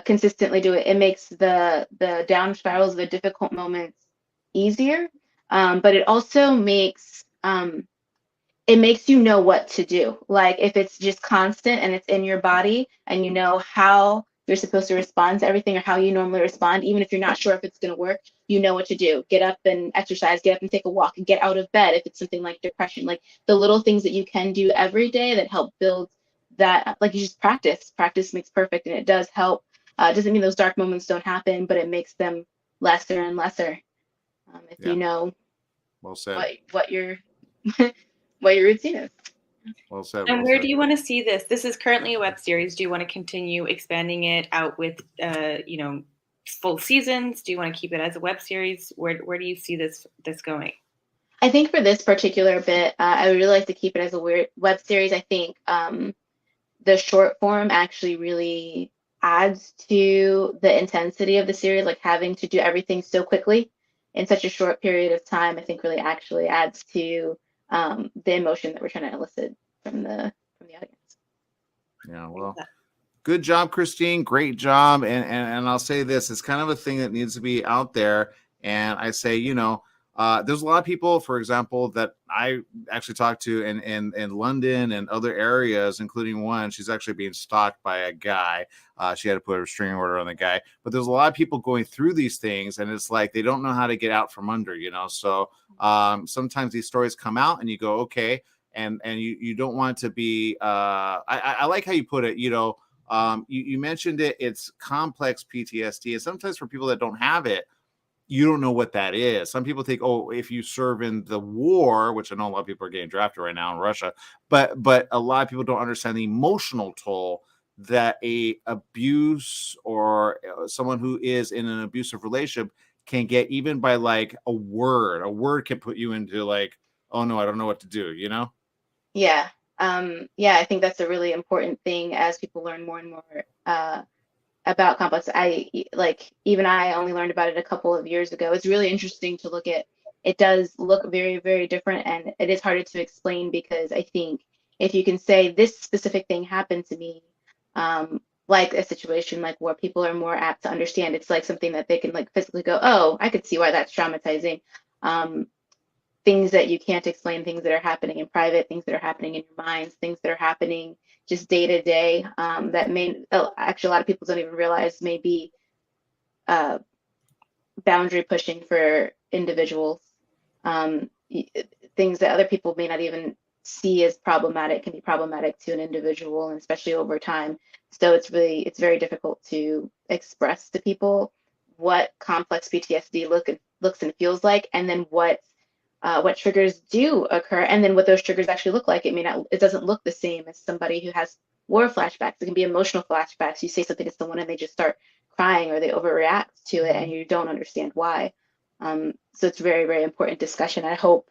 S12: Consistently do it. It makes the down spirals, the difficult moments easier, but it also makes you know what to do. Like if it's just constant and it's in your body and you know how you're supposed to respond to everything or how you normally respond, even if you're not sure if it's going to work, you know what to do. Get up and exercise, get up and take a walk, and get out of bed if it's something like depression. Like the little things that you can do every day that help build that, like you just practice. Practice makes perfect, and it does help. It doesn't mean those dark moments don't happen, but it makes them lesser and lesser. If you know
S1: well said.
S12: what your what your routine is.
S1: Well said.
S3: And where do you want to see this? This is currently a web series. Do you want to continue expanding it out with, full seasons? Do you want to keep it as a web series? Where do you see this going?
S12: I think for this particular bit, I would really like to keep it as a web series. I think the short form actually really adds to the intensity of the series, like having to do everything so quickly in such a short period of time. I think really actually adds to the emotion that we're trying to elicit from the audience.
S1: Yeah, well, good job, Christine. Great job. And I'll say this, it's kind of a thing that needs to be out there. And I say, there's a lot of people, for example, that I actually talked to in London and other areas, including one. She's actually being stalked by a guy. She had to put a restraining order on the guy. But there's a lot of people going through these things, and it's like they don't know how to get out from under, So sometimes these stories come out, and you go, okay, and you don't want to be. I like how you put it. You mentioned it. It's complex PTSD, and sometimes for people that don't have it, you don't know what that is. Some people think, if you serve in the war, which I know a lot of people are getting drafted right now in Russia, but a lot of people don't understand the emotional toll that a abuse or someone who is in an abusive relationship can get, even by like a word. A word can put you into like, oh no, I don't know what to do,
S12: Yeah. I think that's a really important thing as people learn more and more about complex. I only learned about it a couple of years ago. It's really interesting to look at it does look very, very different, and it is harder to explain because I think if you can say this specific thing happened to me, like a situation like where people are more apt to understand, it's like something that they can like physically go, oh, I could see why that's traumatizing. Things that you can't explain, things that are happening in private, things that are happening in your minds, things that are happening just day to day, that may actually a lot of people don't even realize may be boundary pushing for individuals. Things that other people may not even see as problematic can be problematic to an individual, and especially over time. So it's very difficult to express to people what complex PTSD looks and feels like, and then what triggers do occur, and then what those triggers actually look like. It doesn't look the same as somebody who has war flashbacks. It can be emotional flashbacks. You say something to someone and they just start crying or they overreact to it and you don't understand why. So it's very, very important discussion. I hope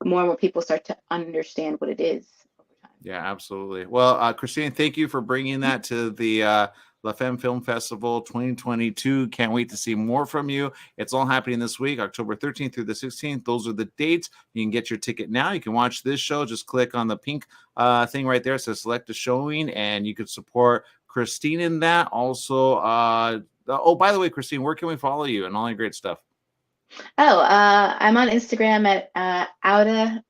S12: more and more people start to understand what it is over time.
S1: Yeah, absolutely. Well, Christine, thank you for bringing that to the La Femme Film Festival 2022. Can't wait to see more from you. It's all happening this week, October 13th through the 16th. Those are the dates. You can get your ticket now. You can watch this show. Just click on the pink thing right there. It says select a showing, and you can support Christine in that. Also, oh, by the way, Christine, where can we follow you and all your great stuff?
S12: Oh, I'm on Instagram at outa_my_skin.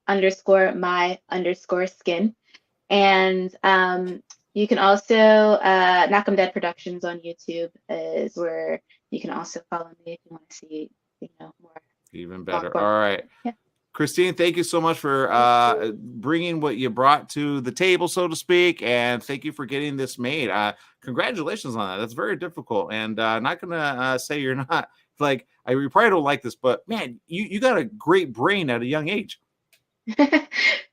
S12: And you can also, Knock 'em Dead Productions on YouTube is where you can also follow me if you want to see, more.
S1: Even better. All right. Yeah. Christine, thank you so much for bringing what you brought to the table, so to speak, and thank you for getting this made. Congratulations on that. That's very difficult, and not going to say you're not. Like, you probably don't like this, but man, you got a great brain at a young age.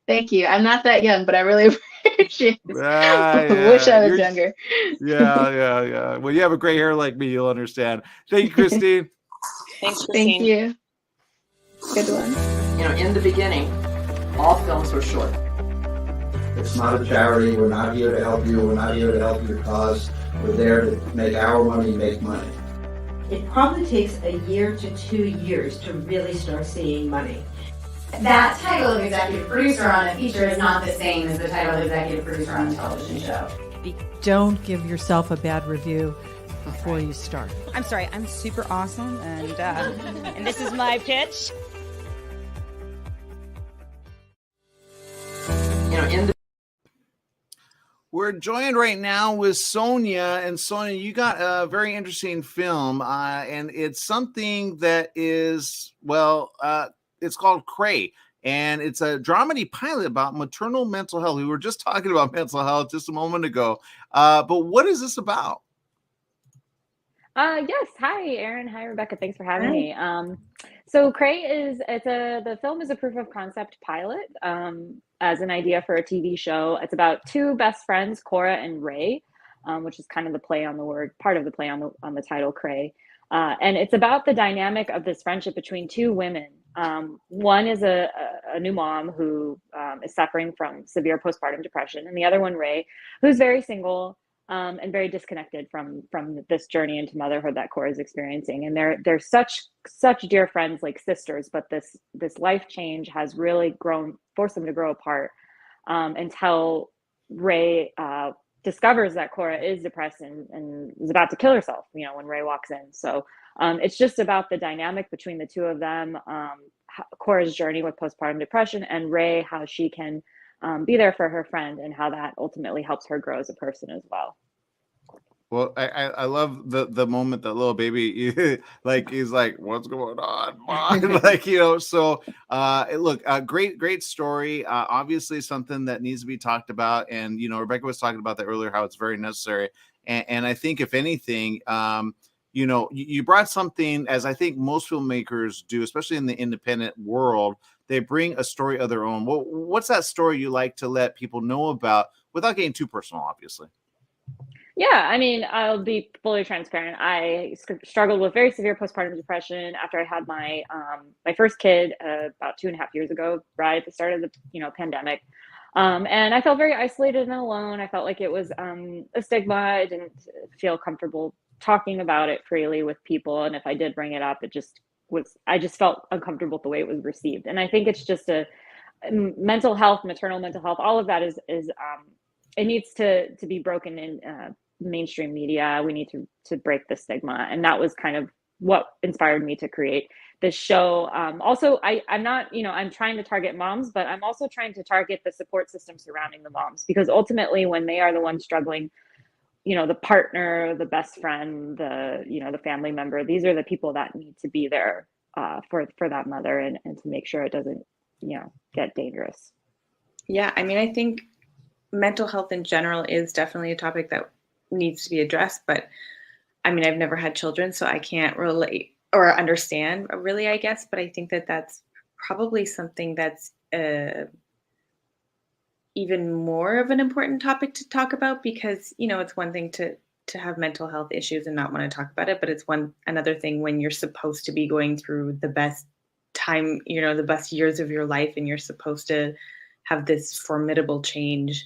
S12: Thank you. I'm not that young, but I really appreciate it. Wish I was younger.
S1: Yeah. Well, you have a gray hair like me, you'll understand. Thank you, Christine.
S3: Thanks, Christine.
S12: Thank you. Good one.
S5: In the beginning, all films were short. It's not a charity. We're not here to help you. We're not here to help your cause. We're there to make our money make money.
S6: It probably takes a year to 2 years to really start seeing money.
S7: That title of executive producer on a feature is not the same as the title of executive producer on a television show.
S8: Don't give yourself a bad review before you start.
S9: I'm sorry, I'm super awesome, and this is my pitch.
S1: We're joined right now with Sonia, and Sonia, you got a very interesting film, and it's something that is, it's called Cray, and it's a dramedy pilot about maternal mental health. We were just talking about mental health just a moment ago, but what is this about?
S13: Yes. Hi, Erin. Hi, Rebecca. Thanks for having me. So Cray the film is a proof of concept pilot as an idea for a TV show. It's about two best friends, Cora and Ray, which is kind of the play on the word, part of the play on the title Cray. And it's about the dynamic of this friendship between two women. One is a new mom who is suffering from severe postpartum depression, and the other one, Ray, who's very single, and very disconnected from this journey into motherhood that Cora is experiencing. And they're such dear friends, like sisters, but this life change has really forced them to grow apart, until Ray discovers that Cora is depressed and is about to kill herself, when Ray walks in. So it's just about the dynamic between the two of them, Cora's journey with postpartum depression, and Ray, how she can be there for her friend, and how that ultimately helps her grow as a person as well.
S1: Well, I love the moment that little baby, he's like, what's going on, Mom? So look, a great story. Obviously something that needs to be talked about. And, Rebecca was talking about that earlier, how it's very necessary. And I think if anything, you brought something, as I think most filmmakers do, especially in the independent world, they bring a story of their own. Well, what's that story you like to let people know about without getting too personal, obviously?
S13: Yeah, I mean, I'll be fully transparent. I struggled with very severe postpartum depression after I had my first kid about 2.5 years ago, right at the start of the pandemic. And I felt very isolated and alone. I felt like it was a stigma. I didn't feel comfortable talking about it freely with people, and if I did bring it up, it just I just felt uncomfortable with the way it was received. And I think it's just mental health, maternal mental health, all of that is it needs to be broken in mainstream media. We need to break the stigma. And that was kind of what inspired me to create this show. Also, I'm not, I'm trying to target moms, but I'm also trying to target the support system surrounding the moms, because ultimately when they are the ones struggling, the partner, the best friend, the family member, these are the people that need to be there for that mother and to make sure it doesn't, get dangerous.
S3: Yeah, I mean, I think mental health in general is definitely a topic that needs to be addressed, but I mean, I've never had children, so I can't relate or understand really, I guess, but I think that that's probably something that's even more of an important topic to talk about, because, it's one thing to have mental health issues and not want to talk about it, but it's another thing when you're supposed to be going through the best time, the best years of your life, and you're supposed to have this formidable change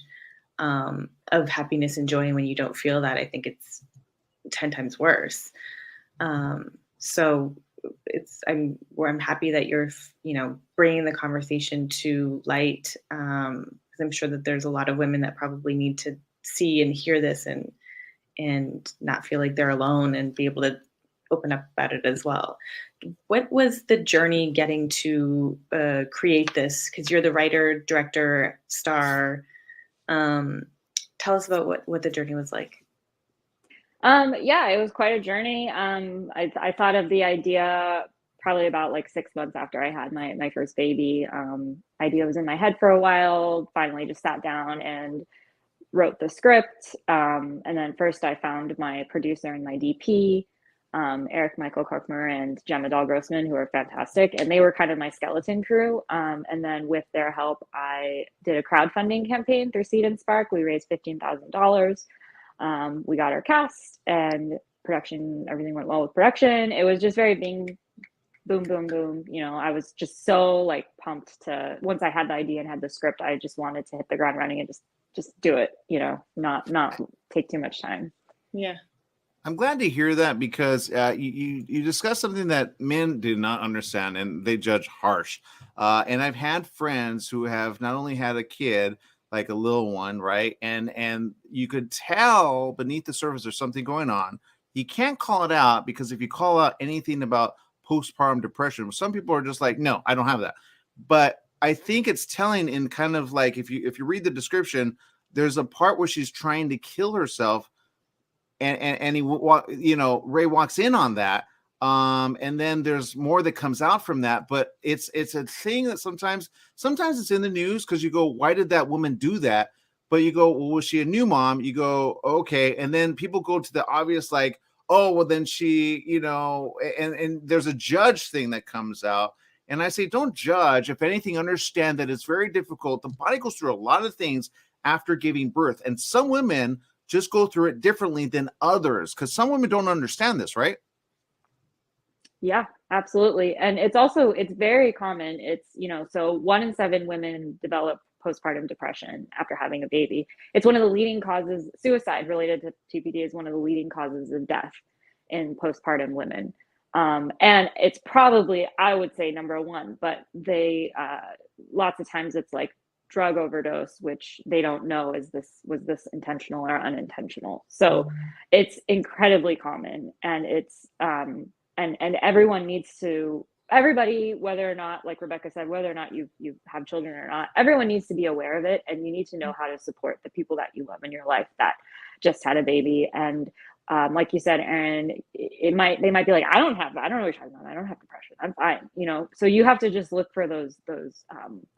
S3: of happiness and joy, and when you don't feel that, I think it's 10 times worse. So I'm happy that you're, bringing the conversation to light. Because I'm sure that there's a lot of women that probably need to see and hear this and not feel like they're alone and be able to open up about it as well. What was the journey getting to create this? Because you're the writer, director, star. Tell us about what the journey was like.
S13: Yeah, it was quite a journey. I thought of the idea probably about like 6 months after I had my first baby. Idea was in my head for a while, finally just sat down and wrote the script. And then first I found my producer and my DP, Eric Michael Korkmer and Gemma Dahl-Grossman, who are fantastic. And they were kind of my skeleton crew. And then with their help, I did a crowdfunding campaign through Seed and Spark. We raised $15,000. We got our cast and production, everything went well with production. It was just very boom, boom, boom. I was just so like pumped to, once I had the idea and had the script, I just wanted to hit the ground running and just do it, not take too much time.
S3: Yeah.
S1: I'm glad to hear that, because you discussed something that men did not understand, and they judge harsh. And I've had friends who have not only had a kid, like a little one, right? And you could tell beneath the surface there's something going on. You can't call it out, because if you call out anything about postpartum depression, some people are just like, no, I don't have that. But I think it's telling in kind of like, if you read the description, there's a part where she's trying to kill herself. And he, Ray walks in on that. And then there's more that comes out from that, but it's a thing that sometimes it's in the news, because you go, why did that woman do that? But you go, well, was she a new mom? You go, okay. And then people go to the obvious, like, oh, well, then she, and there's a judge thing that comes out. And I say, don't judge. If anything, understand that it's very difficult. The body goes through a lot of things after giving birth. And some women just go through it differently than others, because some women don't understand this, right?
S13: Yeah, absolutely. And it's very common. It's, so 1 in 7 women develop postpartum depression after having a baby. It's one of the leading causes, suicide related to TPD is one of the leading causes of death in postpartum women. And it's probably, I would say, number 1, but they, lots of times it's like drug overdose, which they don't know was this intentional or unintentional. So it's incredibly common, and it's, and everyone needs to, everybody, whether or not, like Rebecca said, whether or not you have children or not, everyone needs to be aware of it, and you need to know how to support the people that you love in your life that just had a baby. And like you said, Erin, they might be like, I don't know what you're talking about. I don't have depression. I'm fine. So you have to just look for those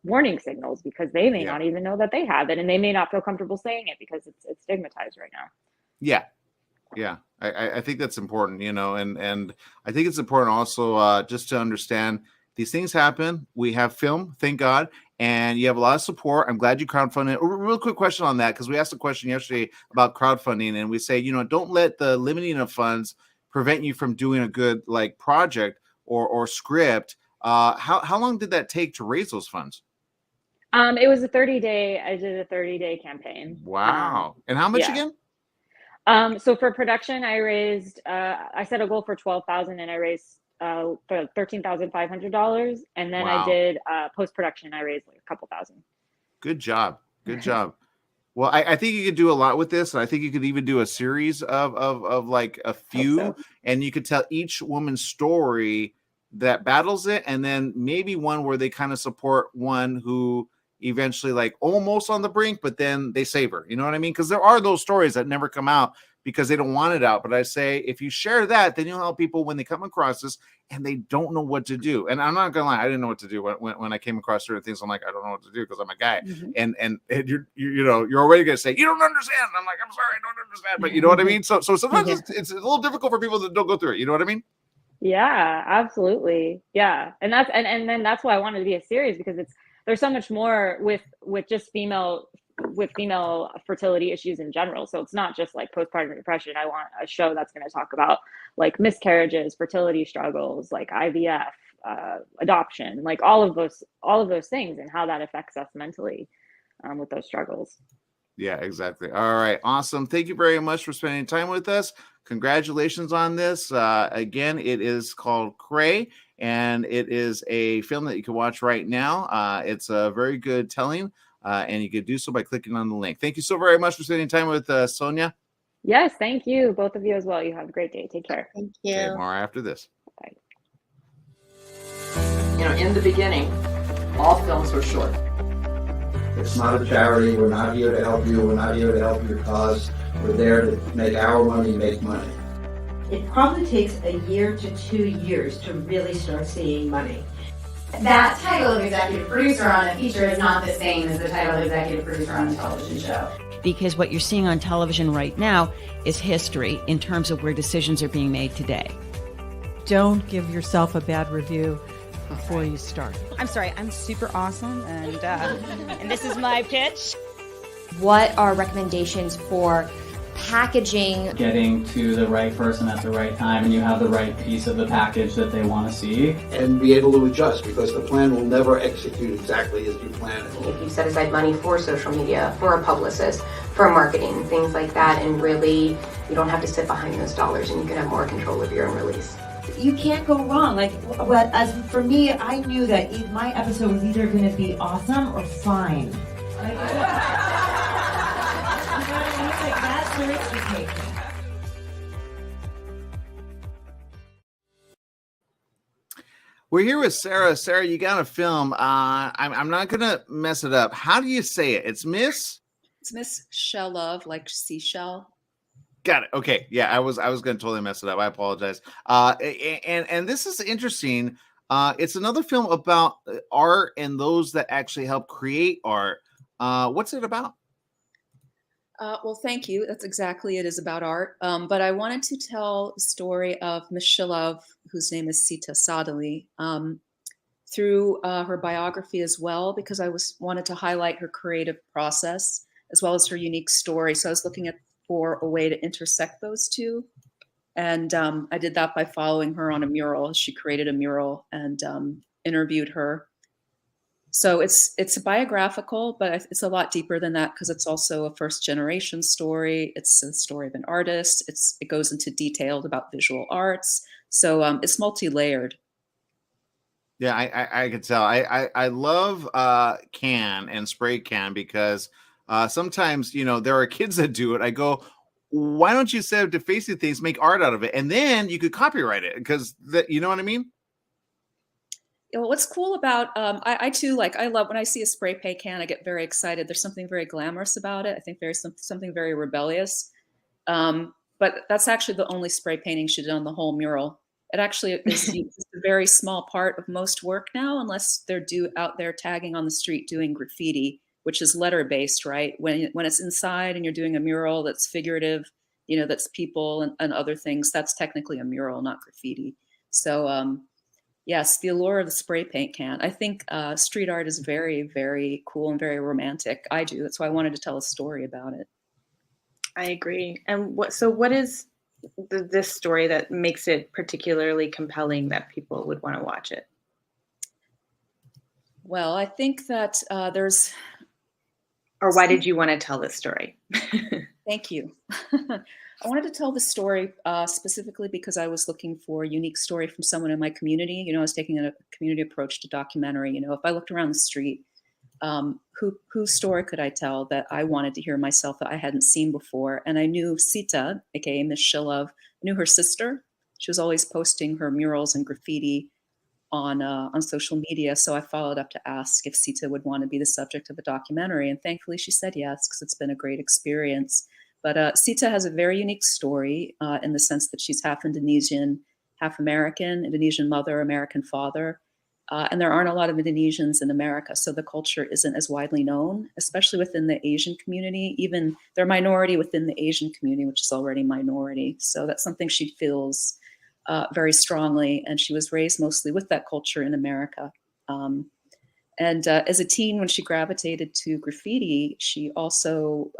S13: warning signals, because they may not even know that they have it, and they may not feel comfortable saying it because it's stigmatized right now.
S1: Yeah. Yeah. I think that's important, and I think it's important also just to understand these things happen. We have film, thank God, and you have a lot of support. I'm glad you crowdfunded. A real quick question on that, because we asked a question yesterday about crowdfunding, and we say, don't let the limiting of funds prevent you from doing a good project or script. How long did that take to raise those funds?
S13: It was I did a 30-day campaign.
S1: Wow. And how much again?
S13: So for production, I raised, I set a goal for $12,000 and I raised for $13,500, and then
S1: Wow.
S13: I did post production. I raised like a couple thousand.
S1: Good job. Good job. Well, I think you could do a lot with this, and I think you could even do a series of like a few, and you could tell each woman's story that battles it, and then maybe one where they kind of support one who eventually like almost on the brink, but then they save her. You know what I mean? Because there are those stories that never come out because they don't want it out. But I say if you share that, then you'll help people when they come across this and they don't know what to do. And I'm not gonna lie, I didn't know what to do when I came across certain things. I'm like, I don't know what to do because I'm a guy. And you're already gonna say you don't understand. And I'm like, I'm sorry, I don't understand. But you know what I mean? So sometimes it's a little difficult for people that don't go through it. You know what I mean?
S13: Yeah, absolutely. Yeah, and then that's why I wanted to be a series, because there's so much more with just female fertility issues in general. So it's not just like postpartum depression. I want a show that's going to talk about like miscarriages, fertility struggles, like IVF, adoption, like all of those things, and how that affects us mentally with those struggles.
S1: Yeah, exactly. All right. Awesome. Thank you very much for spending time with us. Congratulations on this. Again, it is called Cray, and it is a film that you can watch right now. It's a very good telling, and you can do so by clicking on the link. Thank you so very much for spending time with Sonia.
S13: Yes, thank you. Both of you as well. You have a great day. Take care.
S12: Thank you.
S1: Okay, more after this.
S13: Bye.
S5: You know, in the beginning, all films were short. It's not a charity. We're not here to help you. We're not here to help your cause. We're there to make our money make money.
S6: It probably takes a year to 2 years to really start seeing money.
S7: That title of executive producer on a feature is not the same as the title of executive producer on a television show.
S9: Because what you're seeing on television right now is history in terms of where decisions are being made today.
S8: Don't give yourself a bad review before you start.
S9: I'm sorry, I'm super awesome, and this is my pitch.
S14: What are recommendations for packaging?
S15: Getting to the right person at the right time, and you have the right piece of the package that they want to see.
S5: And be able to adjust, because the plan will never execute exactly as you plan it.
S7: If you set aside money for social media, for a publicist, for marketing, things like that, and really you don't have to sit behind those dollars, and you can have more control of your own release.
S6: You can't go wrong. But as for me, I knew that my episode was either going to be awesome or fine. That's the risk you take.
S1: We're here with Sarah. Sarah, you got a film. I'm not gonna mess it up. How do you say it? It's Miss
S16: Shell Love, like seashell.
S1: Got it. Okay. Yeah, I was going to totally mess it up. I apologize. And this is interesting. It's another film about art and those that actually help create art. What's it about?
S16: Well, thank you. That's exactly it, is about art. But I wanted to tell the story of Miss Shilov, whose name is Sita Sadali, through her biography as well, because I wanted to highlight her creative process as well as her unique story. So I was looking for a way to intersect those two. And I did that by following her on a mural. She created a mural and interviewed her. So it's a biographical, but it's a lot deeper than that, because it's also a first generation story. It's a story of an artist. It goes into detail about visual arts. So it's multi-layered.
S1: Yeah, I could tell. I love can and spray can, because sometimes, there are kids that do it. I go, why don't you, instead of defacing things, make art out of it? And then you could copyright it, because you know what I mean?
S16: What's cool about, I too, I love when I see a spray paint can, I get very excited. There's something very glamorous about it. I think there's something very rebellious. But that's actually the only spray painting she did on the whole mural. It actually is a very small part of most work now, unless they're out there tagging on the street doing graffiti, which is letter-based, right? When it's inside and you're doing a mural that's figurative, that's people and other things, that's technically a mural, not graffiti. So yes, the allure of the spray paint can. I think street art is very, very cool and very romantic. I do. That's why I wanted to tell a story about it.
S3: I agree. And what is this story that makes it particularly compelling that people would want to watch it?
S16: Well, I think that there's...
S3: Or why did you want to tell this story?
S16: Thank you. I wanted to tell the story specifically because I was looking for a unique story from someone in my community. You know, I was taking a community approach to documentary. You know, if I looked around the street, whose story could I tell that I wanted to hear myself that I hadn't seen before? And I knew Sita, aka Miss Shilov, knew her sister. She was always posting her murals and graffiti on social media. So I followed up to ask if Sita would want to be the subject of a documentary. And thankfully she said yes, because it's been a great experience. But Sita has a very unique story in the sense that she's half Indonesian, half American, Indonesian mother, American father. And there aren't a lot of Indonesians in America, so the culture isn't as widely known, especially within the Asian community. Even they're minority within the Asian community, which is already minority. So that's something she feels very strongly, and she was raised mostly with that culture in America. As a teen, when she gravitated to graffiti, she also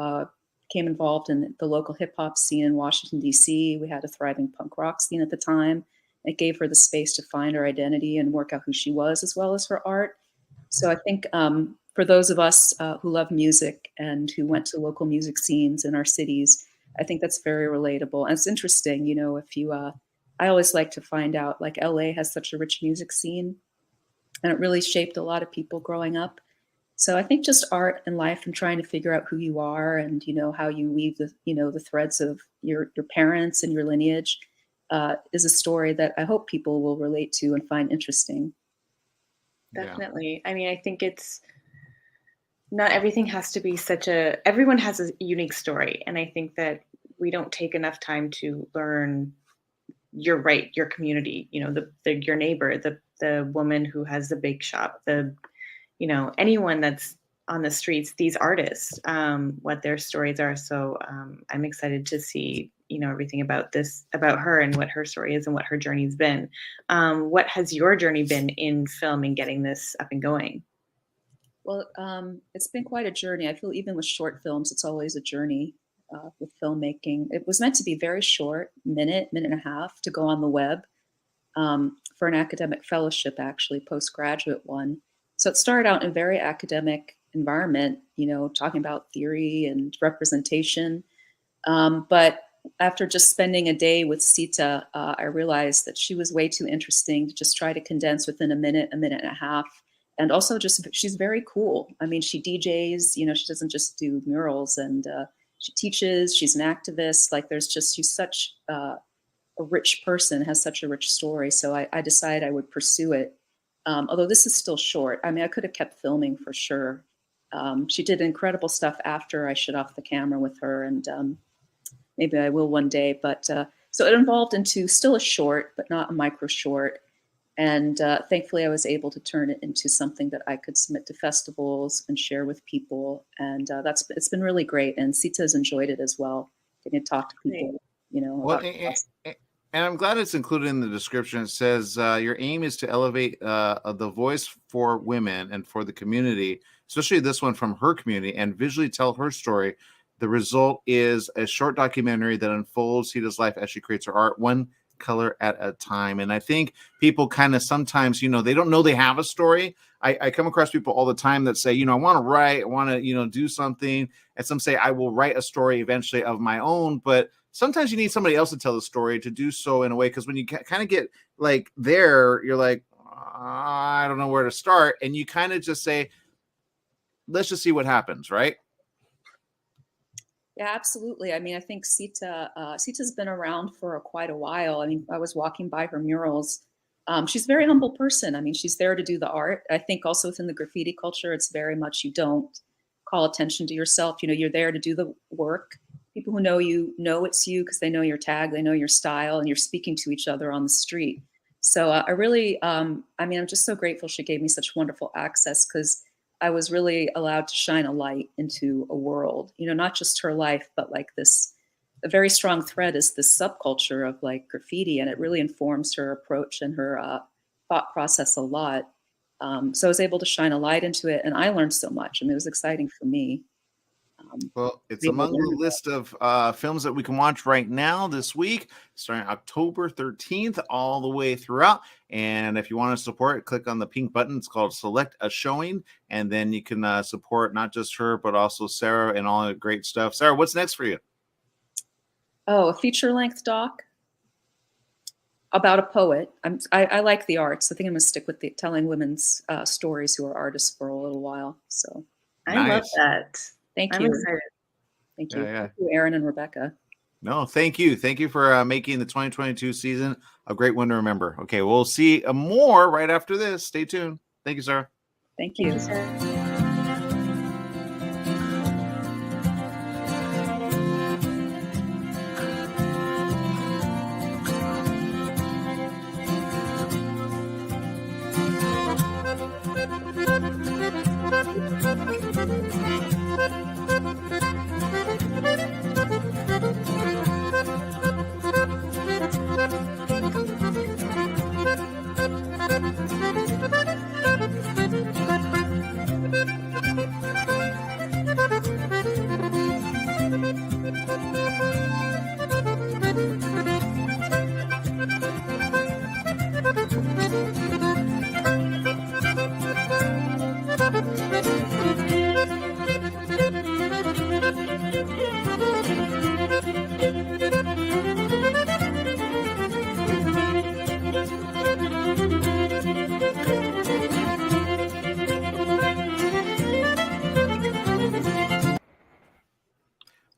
S16: became involved in the local hip hop scene in Washington, D.C. We had a thriving punk rock scene at the time. It gave her the space to find her identity and work out who she was, as well as her art. So I think for those of us who love music and who went to local music scenes in our cities, I think that's very relatable. And it's interesting, you know, if you, I always like to find out, like LA has such a rich music scene, and it really shaped a lot of people growing up. So I think just art and life and trying to figure out who you are and, you know, how you weave the, you know, the threads of your parents and your lineage is a story that I hope people will relate to and find interesting.
S3: Definitely. I mean, I think it's not everything has to be everyone has a unique story. And I think that we don't take enough time to learn your community, you know, your neighbor, the woman who has the bake shop, you know, anyone that's on the streets, these artists, what their stories are. So I'm excited to see, you know, everything about her and what her story is and what her journey's been. What has your journey been in film and getting this up and going?
S16: Well, it's been quite a journey. I feel even with short films, it's always a journey with filmmaking. It was meant to be very short, minute and a half, to go on the web for an academic fellowship, actually, postgraduate one. So it started out in a very academic environment, you know, talking about theory and representation. But after just spending a day with Sita, I realized that she was way too interesting to just try to condense within a minute and a half. And also she's very cool. I mean, she DJs, you know, she doesn't just do murals, and she teaches, she's an activist. Like she's such a rich person, has such a rich story. So I decided I would pursue it. Although this is still short. I mean, I could have kept filming for sure. She did incredible stuff after I shut off the camera with her, and maybe I will one day. But so it evolved into still a short, but not a micro short. And thankfully, I was able to turn it into something that I could submit to festivals and share with people. And it's been really great. And Sita's enjoyed it as well, getting to talk to people, you know.
S1: Well, and I'm glad it's included in the description. It says your aim is to elevate the voice for women and for the community, especially this one from her community, and visually tell her story. The result is a short documentary that unfolds Sita's life as she creates her art, one color at a time. And I think people kind of sometimes, you know, they don't know they have a story. I come across people all the time that say, you know, I want to write, I want to, you know, do something. And some say I will write a story eventually of my own, but sometimes you need somebody else to tell the story, to do so in a way, because when you kind of get like there, you're like, I don't know where to start. And you kind of just say, let's just see what happens, right?
S16: Yeah, absolutely. I mean, I think Sita's been around for quite a while. I mean, I was walking by her murals. She's a very humble person. I mean, she's there to do the art. I think also within the graffiti culture, it's very much you don't call attention to yourself. You know, you're there to do the work. People who know you know it's you because they know your tag, they know your style, and you're speaking to each other on the street. So I really, I mean, I'm just so grateful she gave me such wonderful access, because I was really allowed to shine a light into a world, you know, not just her life, but like a very strong thread is this subculture of like graffiti, and it really informs her approach and her thought process a lot. So I was able to shine a light into it, and I learned so much. I mean, it was exciting for me.
S1: Well, it's among the list of films that we can watch right now this week, starting October 13th, all the way throughout. And if you want to support it, click on the pink button. It's called Select a Showing. And then you can support not just her, but also Sarah and all the great stuff. Sarah, what's next for you?
S16: a feature-length doc about a poet. I like the arts. I think I'm going to stick with telling women's stories who are artists for a little while. So
S3: I love that.
S16: Thank
S3: I'm
S16: you.
S3: excited.
S16: Thank you.
S1: Yeah.
S16: Thank you, Aaron and Rebecca.
S1: No, thank you. Thank you for making the 2022 season a great one to remember. Okay, we'll see more right after this. Stay tuned. Thank you, Sarah.
S16: Thank you.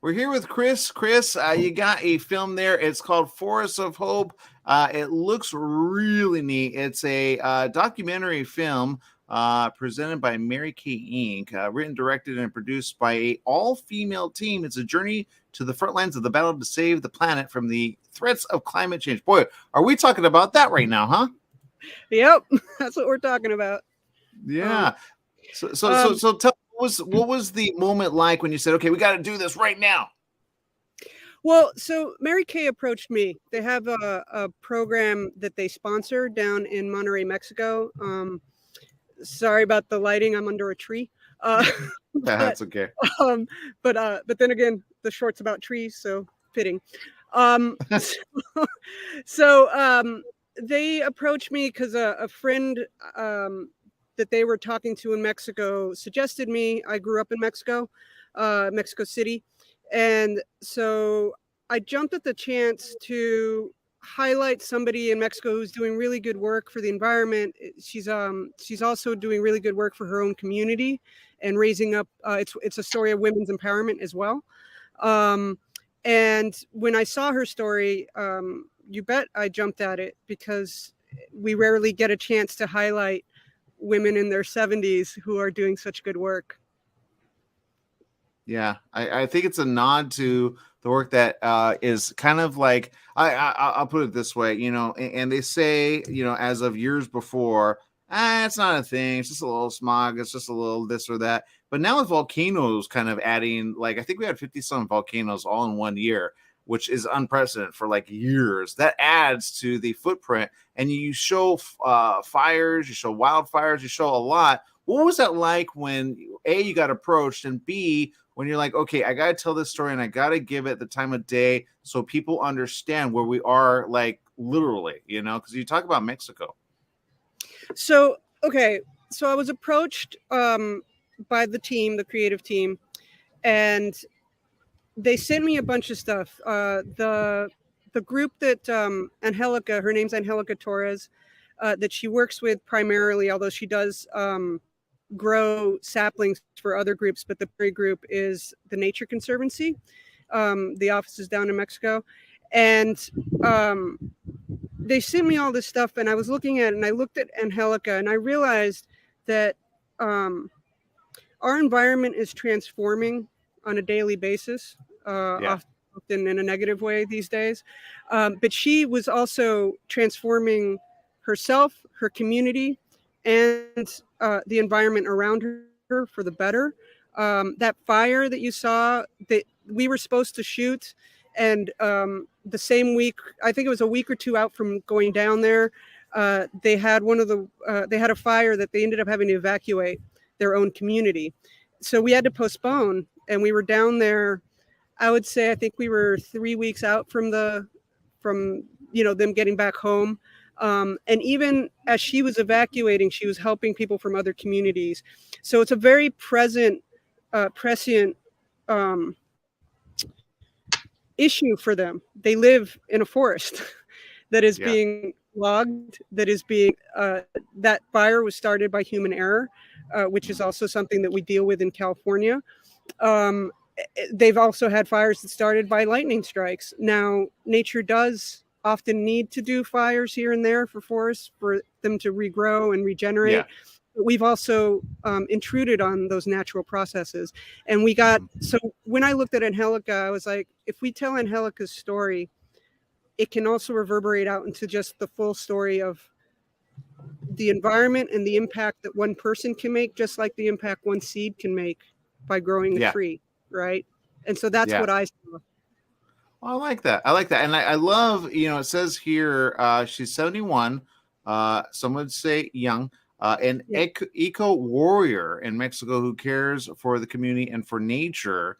S1: We're here with Chris. Chris, you got a film there. It's called Forests of Hope. It looks really neat. It's a documentary film presented by Mary Kay Inc., written, directed, and produced by an all-female team. It's a journey to the front lines of the battle to save the planet from the threats of climate change. Boy, are we talking about that right now, huh?
S17: Yep, that's what we're talking about.
S1: Yeah. So tell what was the moment like when you said, okay, we got to do this right now?
S17: Well, so Mary Kay approached me. They have a program that they sponsor down in Monterrey, Mexico. Sorry about the lighting. I'm under a tree.
S1: That's okay.
S17: But then again, the short's about trees, so fitting. They approached me because a friend that they were talking to in Mexico suggested me. I grew up in Mexico, Mexico City. And so I jumped at the chance to highlight somebody in Mexico who's doing really good work for the environment. She's also doing really good work for her own community and raising up. It's a story of women's empowerment as well. And when I saw her story, you bet I jumped at it, because we rarely get a chance to highlight women in their 70s who are doing such good work.
S1: Yeah, I think it's a nod to the work that is kind of like, I'll put it this way, and they say, as of years before, it's not a thing. It's just a little smog. It's just a little this or that. But now with volcanoes kind of adding, I think we had 50-some volcanoes all in 1 year, which is unprecedented for years. That adds to the footprint. And you show fires, you show wildfires, you show a lot. What was that like when, A, you got approached, and B, when you're like, okay, I got to tell this story and I got to give it the time of day so people understand where we are, literally, because you talk about Mexico.
S17: So I was approached by the team, the creative team, and they sent me a bunch of stuff. The group that Angelica, her name's Angelica Torres, that she works with primarily, although she does grow saplings for other groups, but the primary group is the Nature Conservancy. The office is down in Mexico. And they sent me all this stuff, and I was looking at it, and I looked at Angelica, and I realized that our environment is transforming on a daily basis, often in a negative way these days. But she was also transforming herself, her community, and the environment around her for the better. That fire that you saw that we were supposed to shoot, and the same week, I think it was a week or two out from going down there, they had they had a fire that they ended up having to evacuate their own community. So we had to postpone, and we were down there. I would say, I think we were 3 weeks out from them getting back home. And even as she was evacuating, she was helping people from other communities. So it's a very prescient issue for them. They live in a forest that is
S1: Yeah.
S17: being logged, that is being, that fire was started by human error, which is also something that we deal with in California. They've also had fires that started by lightning strikes. Now, nature does often need to do fires here and there for forests for them to regrow and regenerate.
S1: Yeah.
S17: But we've also intruded on those natural processes. And we got, so when I looked at Angelica, I was like, if we tell Angelica's story, it can also reverberate out into just the full story of the environment and the impact that one person can make, just like the impact one seed can make by growing a
S1: Yeah.
S17: tree, right? And so that's
S1: Yeah.
S17: what I saw.
S1: I like that. I like that. And I love, it says here, she's 71. Some would say young, an eco warrior in Mexico who cares for the community and for nature.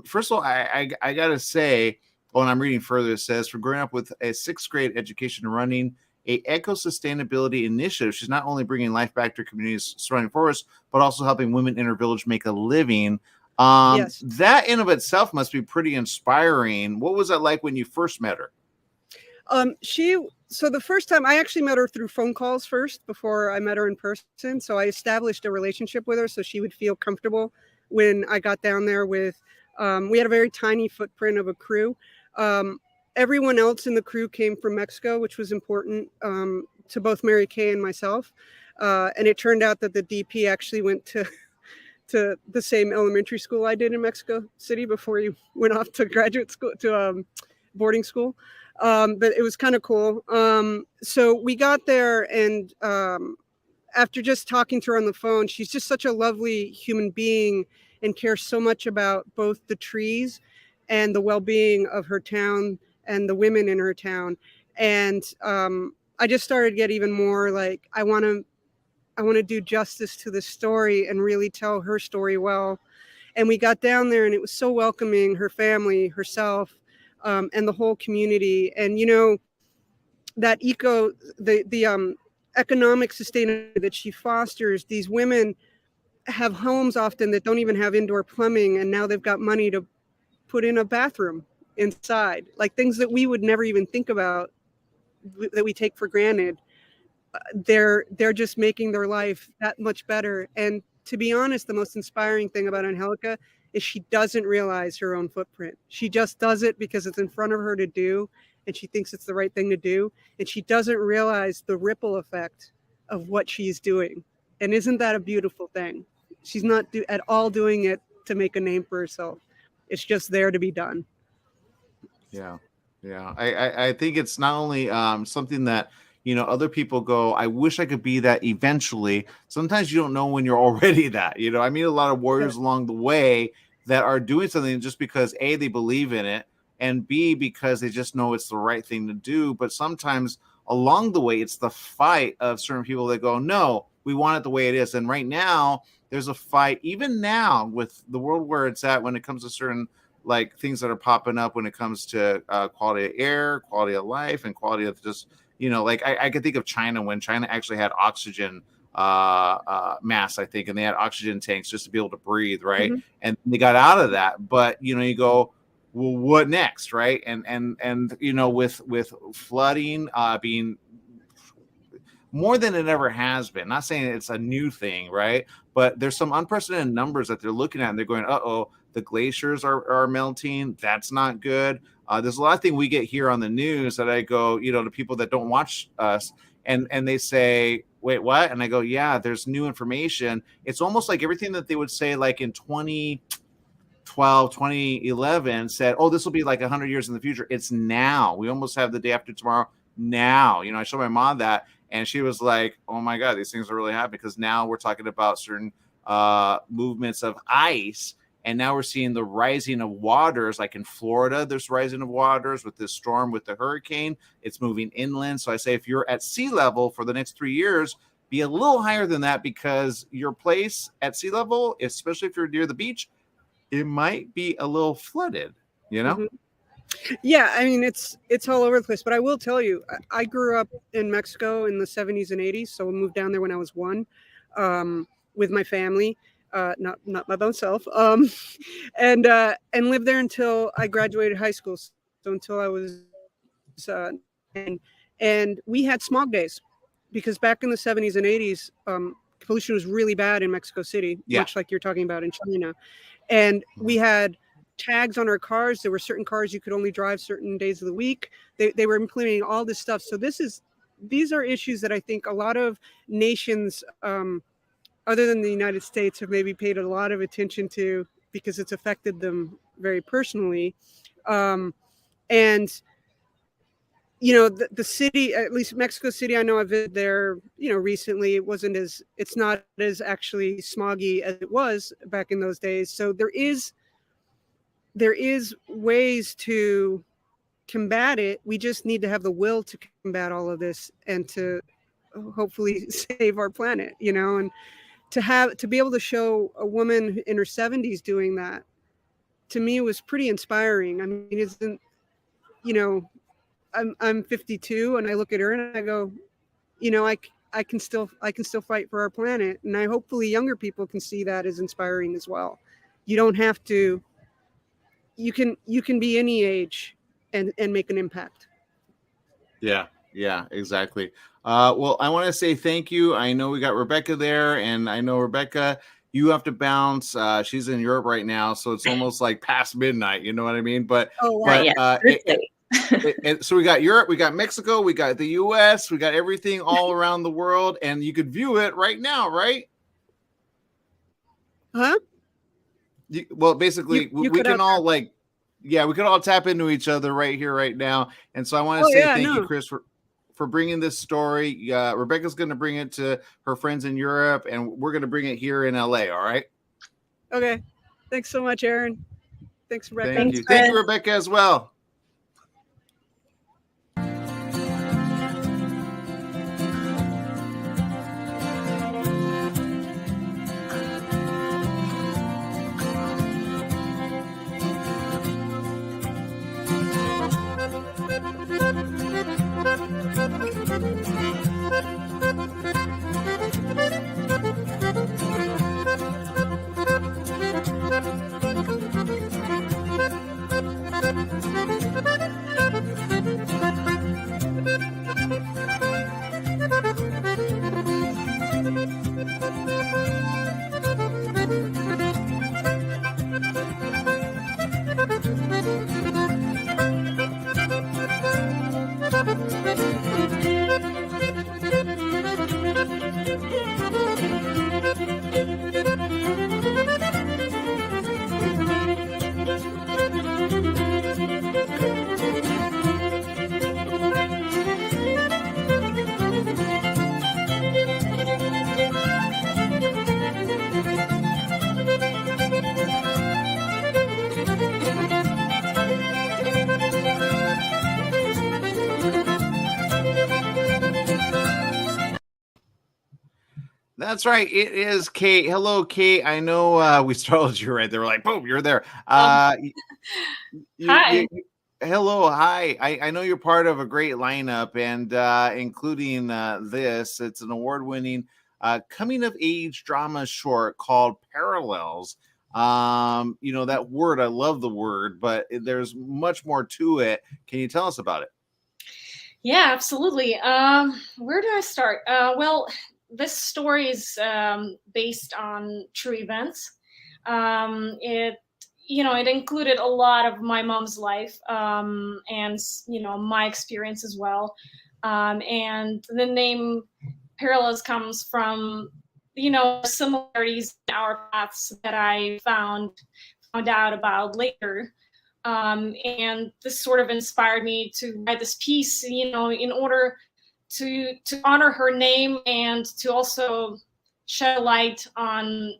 S1: First of all, I got to say, when I'm reading further, it says, for growing up with a 6th grade education and running a eco-sustainability initiative, she's not only bringing life back to communities surrounding forests, but also helping women in her village make a living.
S17: Yes.
S1: That in of itself must be pretty inspiring. What was that like when you first met her?
S17: So the first time I actually met her through phone calls first before I met her in person. So I established a relationship with her so she would feel comfortable when I got down there with, we had a very tiny footprint of a crew. Everyone else in the crew came from Mexico, which was important to both Mary Kay and myself. And it turned out that the DP actually went to the same elementary school I did in Mexico City before he went off to graduate school, to boarding school. But it was kind of cool. So we got there, and after just talking to her on the phone, she's just such a lovely human being and cares so much about both the trees and the well-being of her town and the women in her town. And I just started to get even more like, I want to do justice to this story and really tell her story well. And we got down there, and it was so welcoming, her family, herself, and the whole community. And, that the economic sustainability that she fosters, these women have homes often that don't even have indoor plumbing, and now they've got money to put in a bathroom inside, like things that we would never even think about, that we take for granted. They're just making their life that much better. And to be honest, the most inspiring thing about Angelica is she doesn't realize her own footprint. She just does it because it's in front of her to do, and she thinks it's the right thing to do. And she doesn't realize the ripple effect of what she's doing. And isn't that a beautiful thing? She's not at all doing it to make a name for herself. It's just there to be done.
S1: Yeah. Yeah. I think it's not only something that, other people go, I wish I could be that eventually. Sometimes you don't know when you're already that. I meet a lot of warriors along the way that are doing something just because A, they believe in it, and B, because they just know it's the right thing to do. But sometimes along the way, it's the fight of certain people that go, no, we want it the way it is. And right now, there's a fight, even now, with the world where it's at when it comes to certain like things that are popping up when it comes to quality of air, quality of life, and quality of just, like I could think of China, when China actually had oxygen masks, I think, and they had oxygen tanks just to be able to breathe, right?
S17: Mm-hmm.
S1: And they got out of that. But, you go, well, what next, right? And with flooding being more than it ever has been, not saying it's a new thing, right? But there's some unprecedented numbers that they're looking at, and they're going, uh-oh, the glaciers are melting. That's not good. There's a lot of things we get here on the news that I go, to people that don't watch us, and they say, wait, what? And I go, yeah, there's new information. It's almost like everything that they would say like in 2012, 2011 said, oh, this will be like 100 years in the future. It's now. We almost have the day after tomorrow now. I showed my mom that, and she was like, oh my God, these things are really happening, because now we're talking about certain movements of ice. And now we're seeing the rising of waters, like in Florida, there's rising of waters with this storm, with the hurricane. It's moving inland. So I say, if you're at sea level for the next 3 years, be a little higher than that, because your place at sea level, especially if you're near the beach, it might be a little flooded,
S17: Mm-hmm. Yeah, I mean, it's all over the place. But I will tell you, I grew up in Mexico in the 70s and 80s. So I moved down there when I was 1 with my family. not my own self, and lived there until I graduated high school. So until I was and we had smog days because back in the 70s and 80s, pollution was really bad in Mexico City, much like you're talking about in China. And we had tags on our cars. There were certain cars you could only drive certain days of the week. They were implementing all this stuff. So these are issues that I think a lot of nations, other than the United States, have maybe paid a lot of attention to because it's affected them very personally. And the city, at least Mexico City, I know I've been there, recently. It's not as actually smoggy as it was back in those days. So there is ways to combat it. We just need to have the will to combat all of this and to hopefully save our planet, and to be able to show a woman in her 70s doing that, to me, was pretty inspiring. I mean, I'm 52 and I look at her and I go, I can still fight for our planet. And I hopefully younger people can see that as inspiring as well. You don't have to, you can be any age and make an impact. Yeah, exactly. Well, I want to say thank you. I know we got Rebecca there, and I know Rebecca, you have to bounce. She's in Europe right now, so it's almost like past midnight. You know what I mean? But so we got Europe, we got Mexico, we got the US, we got everything all around the world, and you could view it right now, right? Huh? Well, basically, we can all we can all tap into each other right here, right now. And so I want to say thank you, Chris, for bringing this story. Rebecca's going to bring it to her friends in Europe, and we're going to bring it here in LA. All right. Okay. Thanks so much, Aaron. Thanks, Rebecca. Thank you. Thank you, Rebecca, as well. That's right. It is Kate. Hello, Kate. I know we startled you right there. We're like, boom, you're there.
S3: Hi.
S1: Hello. Hi. I know you're part of a great lineup, and including this. It's an award-winning coming-of-age drama short called Parallels. That word, I love the word, but there's much more to it. Can you tell us about it?
S18: Yeah, absolutely. Where do I start? Well, this story is based on true events. It included a lot of my mom's life and my experience as well. And the name Parallels comes from similarities in our paths that I found out about later. And this sort of inspired me to write this piece, in order to honor her name and to also shed a light on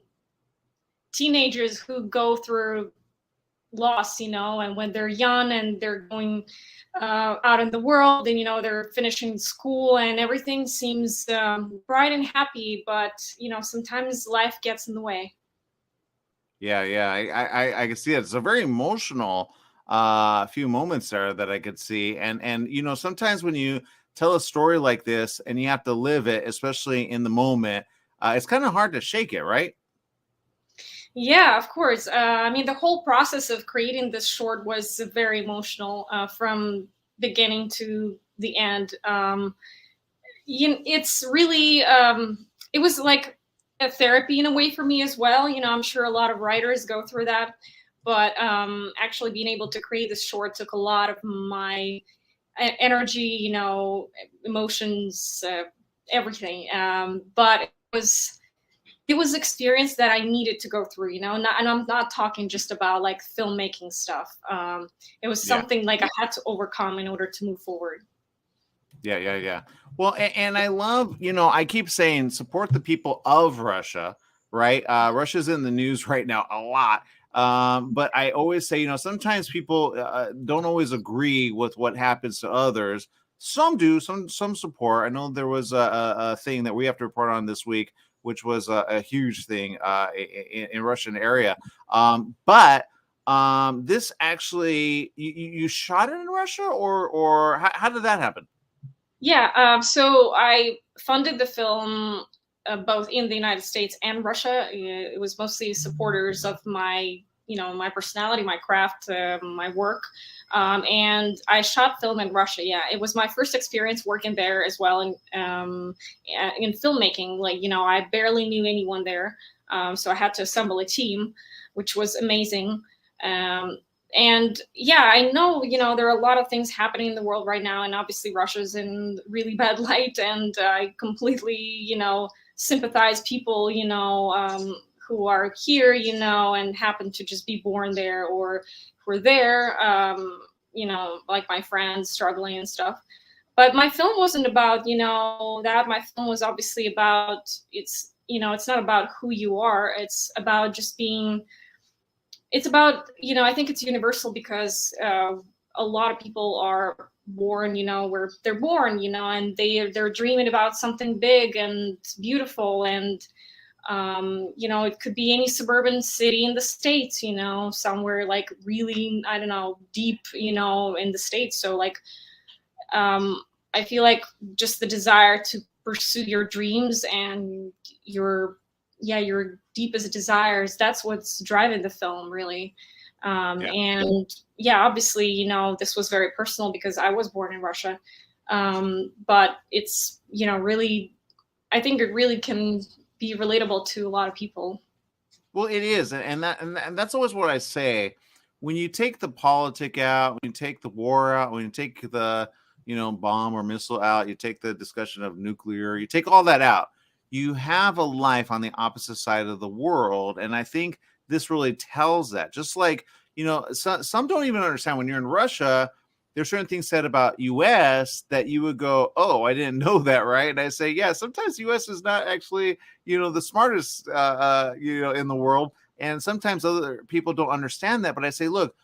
S18: teenagers who go through loss, and when they're young and they're going out in the world and, they're finishing school and everything seems bright and happy, but, sometimes life gets in the way.
S1: Yeah. I can see it. It's a very emotional few moments there that I could see. And sometimes when you tell a story like this and you have to live it, especially in the moment, it's kind of hard to shake it, right?
S18: Yeah, of course. I mean, the whole process of creating this short was very emotional from beginning to the end. It's really, it was like a therapy in a way for me as well. I'm sure a lot of writers go through that, but actually being able to create this short took a lot of my energy, emotions, everything. But it was experience that I needed to go through, and I'm not talking just about like filmmaking stuff. It was
S1: Yeah.
S18: something like I had to overcome in order to move forward.
S1: Yeah. Well, and I love, I keep saying support the people of Russia, right? Russia's in the news right now a lot. But I always say, sometimes people don't always agree with what happens to others. Some do, some support. I know there was a thing that we have to report on this week, which was a huge thing in Russian area. But this actually, you shot it in Russia, or how did that happen?
S18: Yeah, so I funded the film both in the United States and Russia. It was mostly supporters of my, my personality, my craft, my work. And I shot film in Russia. Yeah, it was my first experience working there as well in filmmaking. Like, I barely knew anyone there. So I had to assemble a team, which was amazing. And yeah, I know, there are a lot of things happening in the world right now, and obviously Russia's in really bad light, and I completely, sympathize people, who are here, and happen to just be born there or who are there, like my friends struggling and stuff. But my film wasn't about, that. My film was obviously about, it's not about who you are. It's about just being, it's about, I think it's universal because a lot of people are born, where they're born, and they're dreaming about something big and beautiful. And, it could be any suburban city in the States, somewhere like really, I don't know, deep, in the States. So like, I feel like just the desire to pursue your dreams and your deepest desires, that's what's driving the film, really. And yeah, obviously, this was very personal because I was born in Russia. But it's, really, I think it really can be relatable to a lot of people.
S1: Well, it is, and that's always what I say. When you take the politic out, when you take the war out, when you take the bomb or missile out, you take the discussion of nuclear, you take all that out, you have a life on the opposite side of the world. And I think this really tells that. Just like, some don't even understand when you're in Russia, there's certain things said about US that you would go, oh, I didn't know that, right? And I say, yeah, sometimes US is not actually, the smartest, in the world. And sometimes other people don't understand that. But I say, look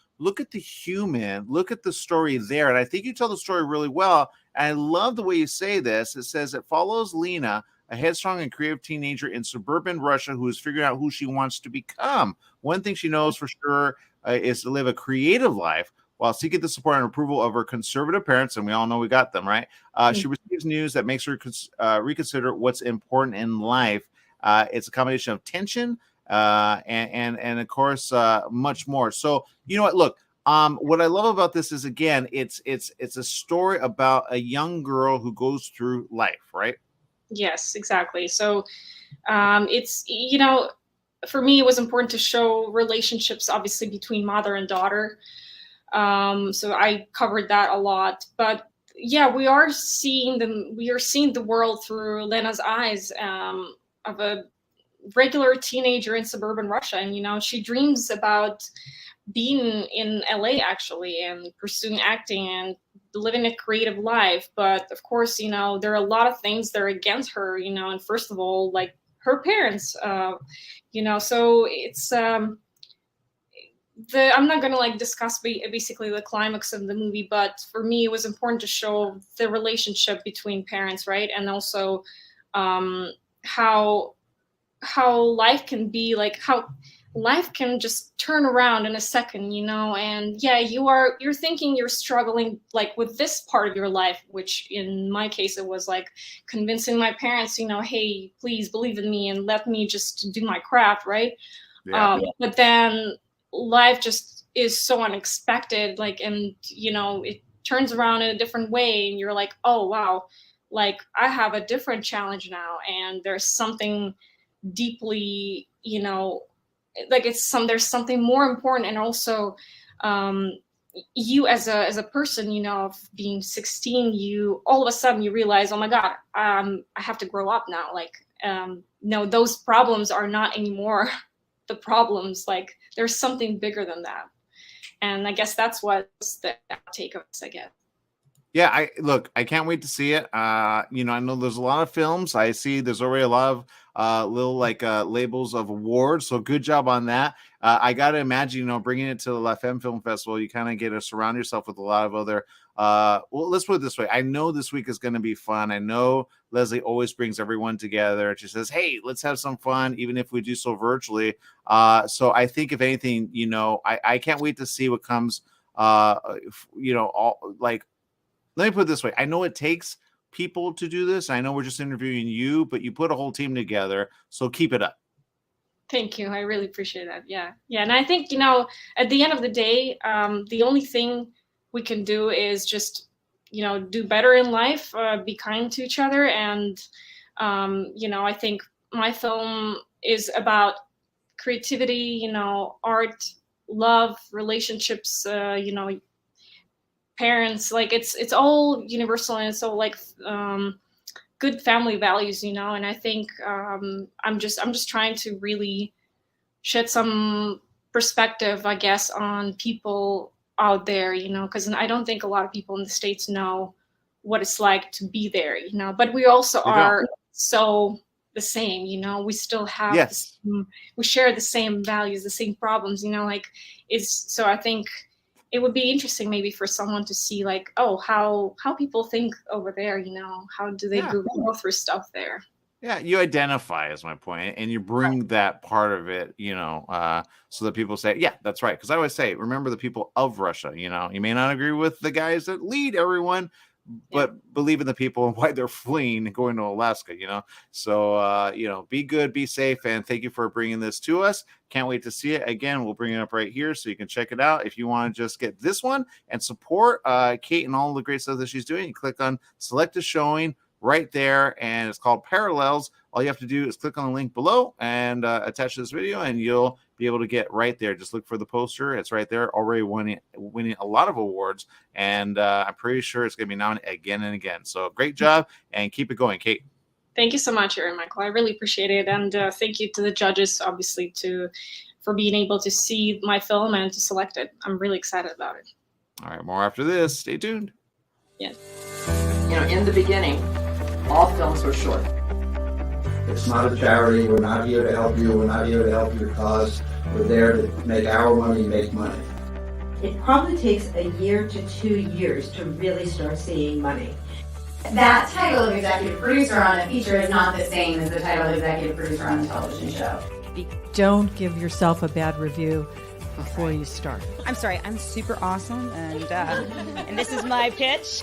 S1: at the human, look at the story there. And I think you tell the story really well. And I love the way you say this. It says it follows Lena, a headstrong and creative teenager in suburban Russia who is figuring out who she wants to become. One thing she knows for sure is to live a creative life while seeking the support and approval of her conservative parents, and we all know we got them, right? She receives news that makes her reconsider what's important in life. It's a combination of tension and of course, much more. So, you know what? Look, what I love about this is, again, it's a story about a young girl who goes through life, right?
S18: Yes, exactly. So it's, for me, it was important to show relationships, obviously, between mother and daughter. So I covered that a lot. But yeah, we are seeing the world through Lena's eyes, of a regular teenager in suburban Russia. And, she dreams about being in LA, actually, and pursuing acting and living a creative life. But of course, there are a lot of things that are against her, and first of all, like her parents, so it's, I'm not going to discuss basically the climax of the movie, but for me, it was important to show the relationship between parents, right? And also how life can be, how life can just turn around in a second, and yeah, you're thinking you're struggling with this part of your life, which in my case, it was convincing my parents, hey, please believe in me and let me just do my craft, right?
S1: Yeah.
S18: But then life just is so unexpected, like, and it turns around in a different way, and you're like, oh wow, like I have a different challenge now, and there's something deeply, like there's something more important. And also you as a person, of being 16, you all of a sudden you realize, oh my god, I have to grow up now. Like no, those problems are not anymore the problems. Like there's something bigger than that. And I guess that's what's the take of this, I guess.
S1: Yeah, I can't wait to see it. I know there's a lot of films. I see there's already a lot of little labels of awards. So good job on that. I got to imagine, bringing it to the Femme Film Festival, you kind of get to surround yourself with a lot of other, well, let's put it this way. I know this week is going to be fun. I know Leslie always brings everyone together. She says, hey, let's have some fun, even if we do so virtually. So I think if anything, I can't wait to see what comes, let me put it this way. I know it takes people to do this. I know we're just interviewing you, but you put a whole team together. So keep it up.
S18: Thank you. I really appreciate that. Yeah. Yeah. And I think, at the end of the day, the only thing we can do is just, do better in life, be kind to each other. And, I think my film is about creativity, art, love, relationships, parents, like it's all universal, and it's all like good family values, and I think I'm just trying to really shed some perspective, I guess, on people out there, because I don't think a lot of people in the States know what it's like to be there, but we also are so the same, we still have we share the same values, the same problems, so I think it would be interesting maybe for someone to see like, oh, how people think over there, how do they go through stuff there?
S1: Yeah, you identify is my point, and you bring that part of it, so that people say, yeah, that's right. Because I always say, remember the people of Russia, you may not agree with the guys that lead everyone, but believe in the people and why they're fleeing and going to Alaska, So, be good, be safe, and thank you for bringing this to us. Can't wait to see it. Again, we'll bring it up right here so you can check it out. If you want to just get this one and support Kate and all the great stuff that she's doing, you click on Select a Showing right there, and it's called Parallels. All you have to do is click on the link below and attach to this video, and you'll be able to get right there. Just look for the poster. It's right there, already winning a lot of awards, and I'm pretty sure it's going to be nominated again and again. So great job, and keep it going, Kate.
S18: Thank you so much, Aaron Michael. I really appreciate it, and thank you to the judges, obviously, for being able to see my film and to select it. I'm really excited about it.
S1: All right, more after this. Stay tuned.
S18: Yes.
S5: In the beginning, all films were short. It's not a charity. We're not here to help you. We're not here to help your cause. We're there to make our money make money.
S6: It probably takes a year to 2 years to really start seeing money.
S19: That title of executive producer on a feature is not the same as the title of executive producer on a television show.
S8: Don't give yourself a bad review before you start.
S9: I'm sorry, I'm super awesome, and this is my pitch.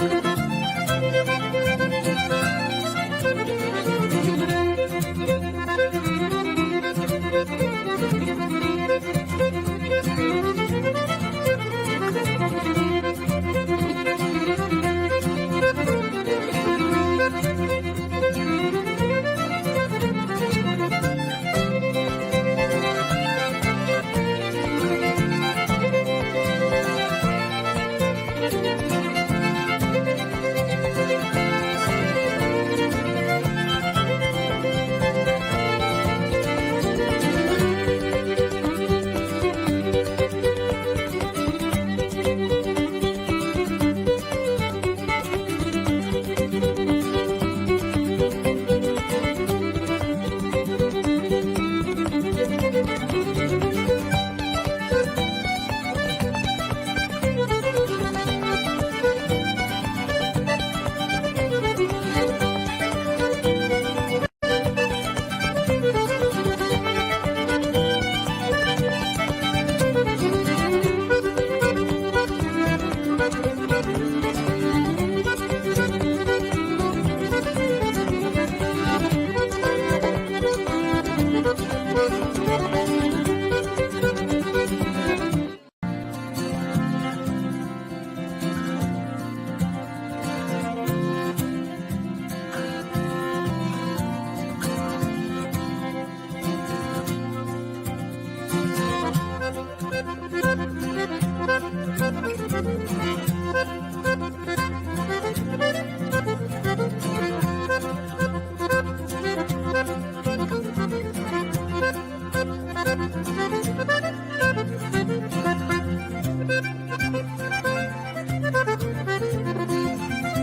S6: Thank you.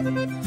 S6: Thank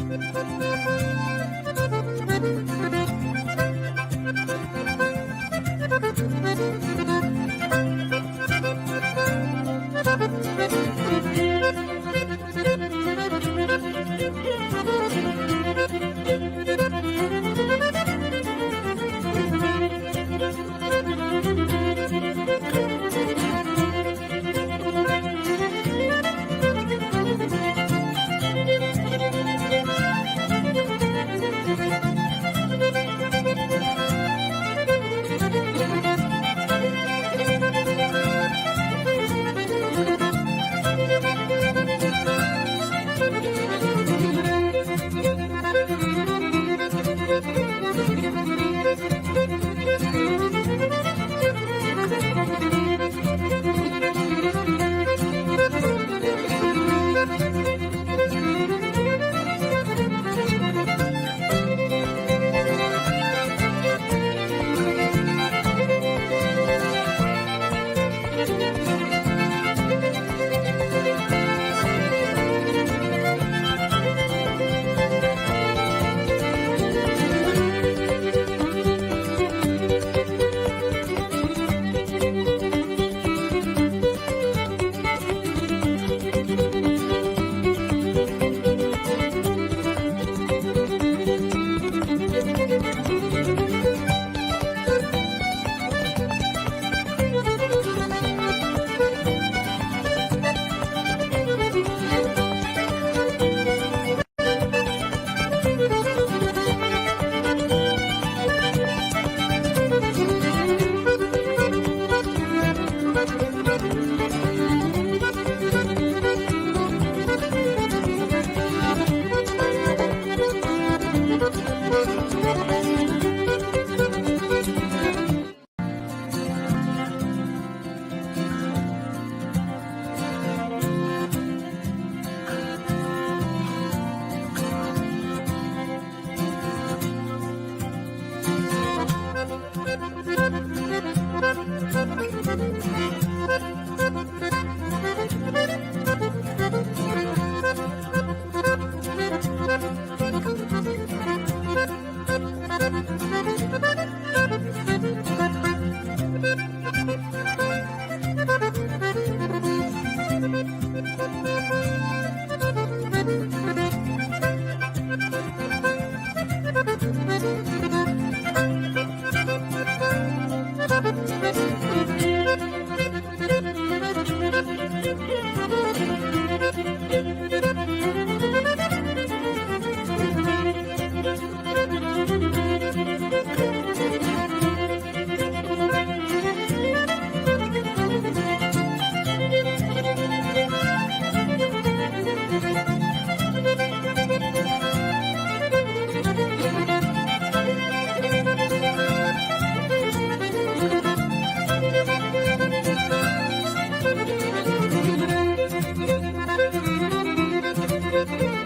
S6: you.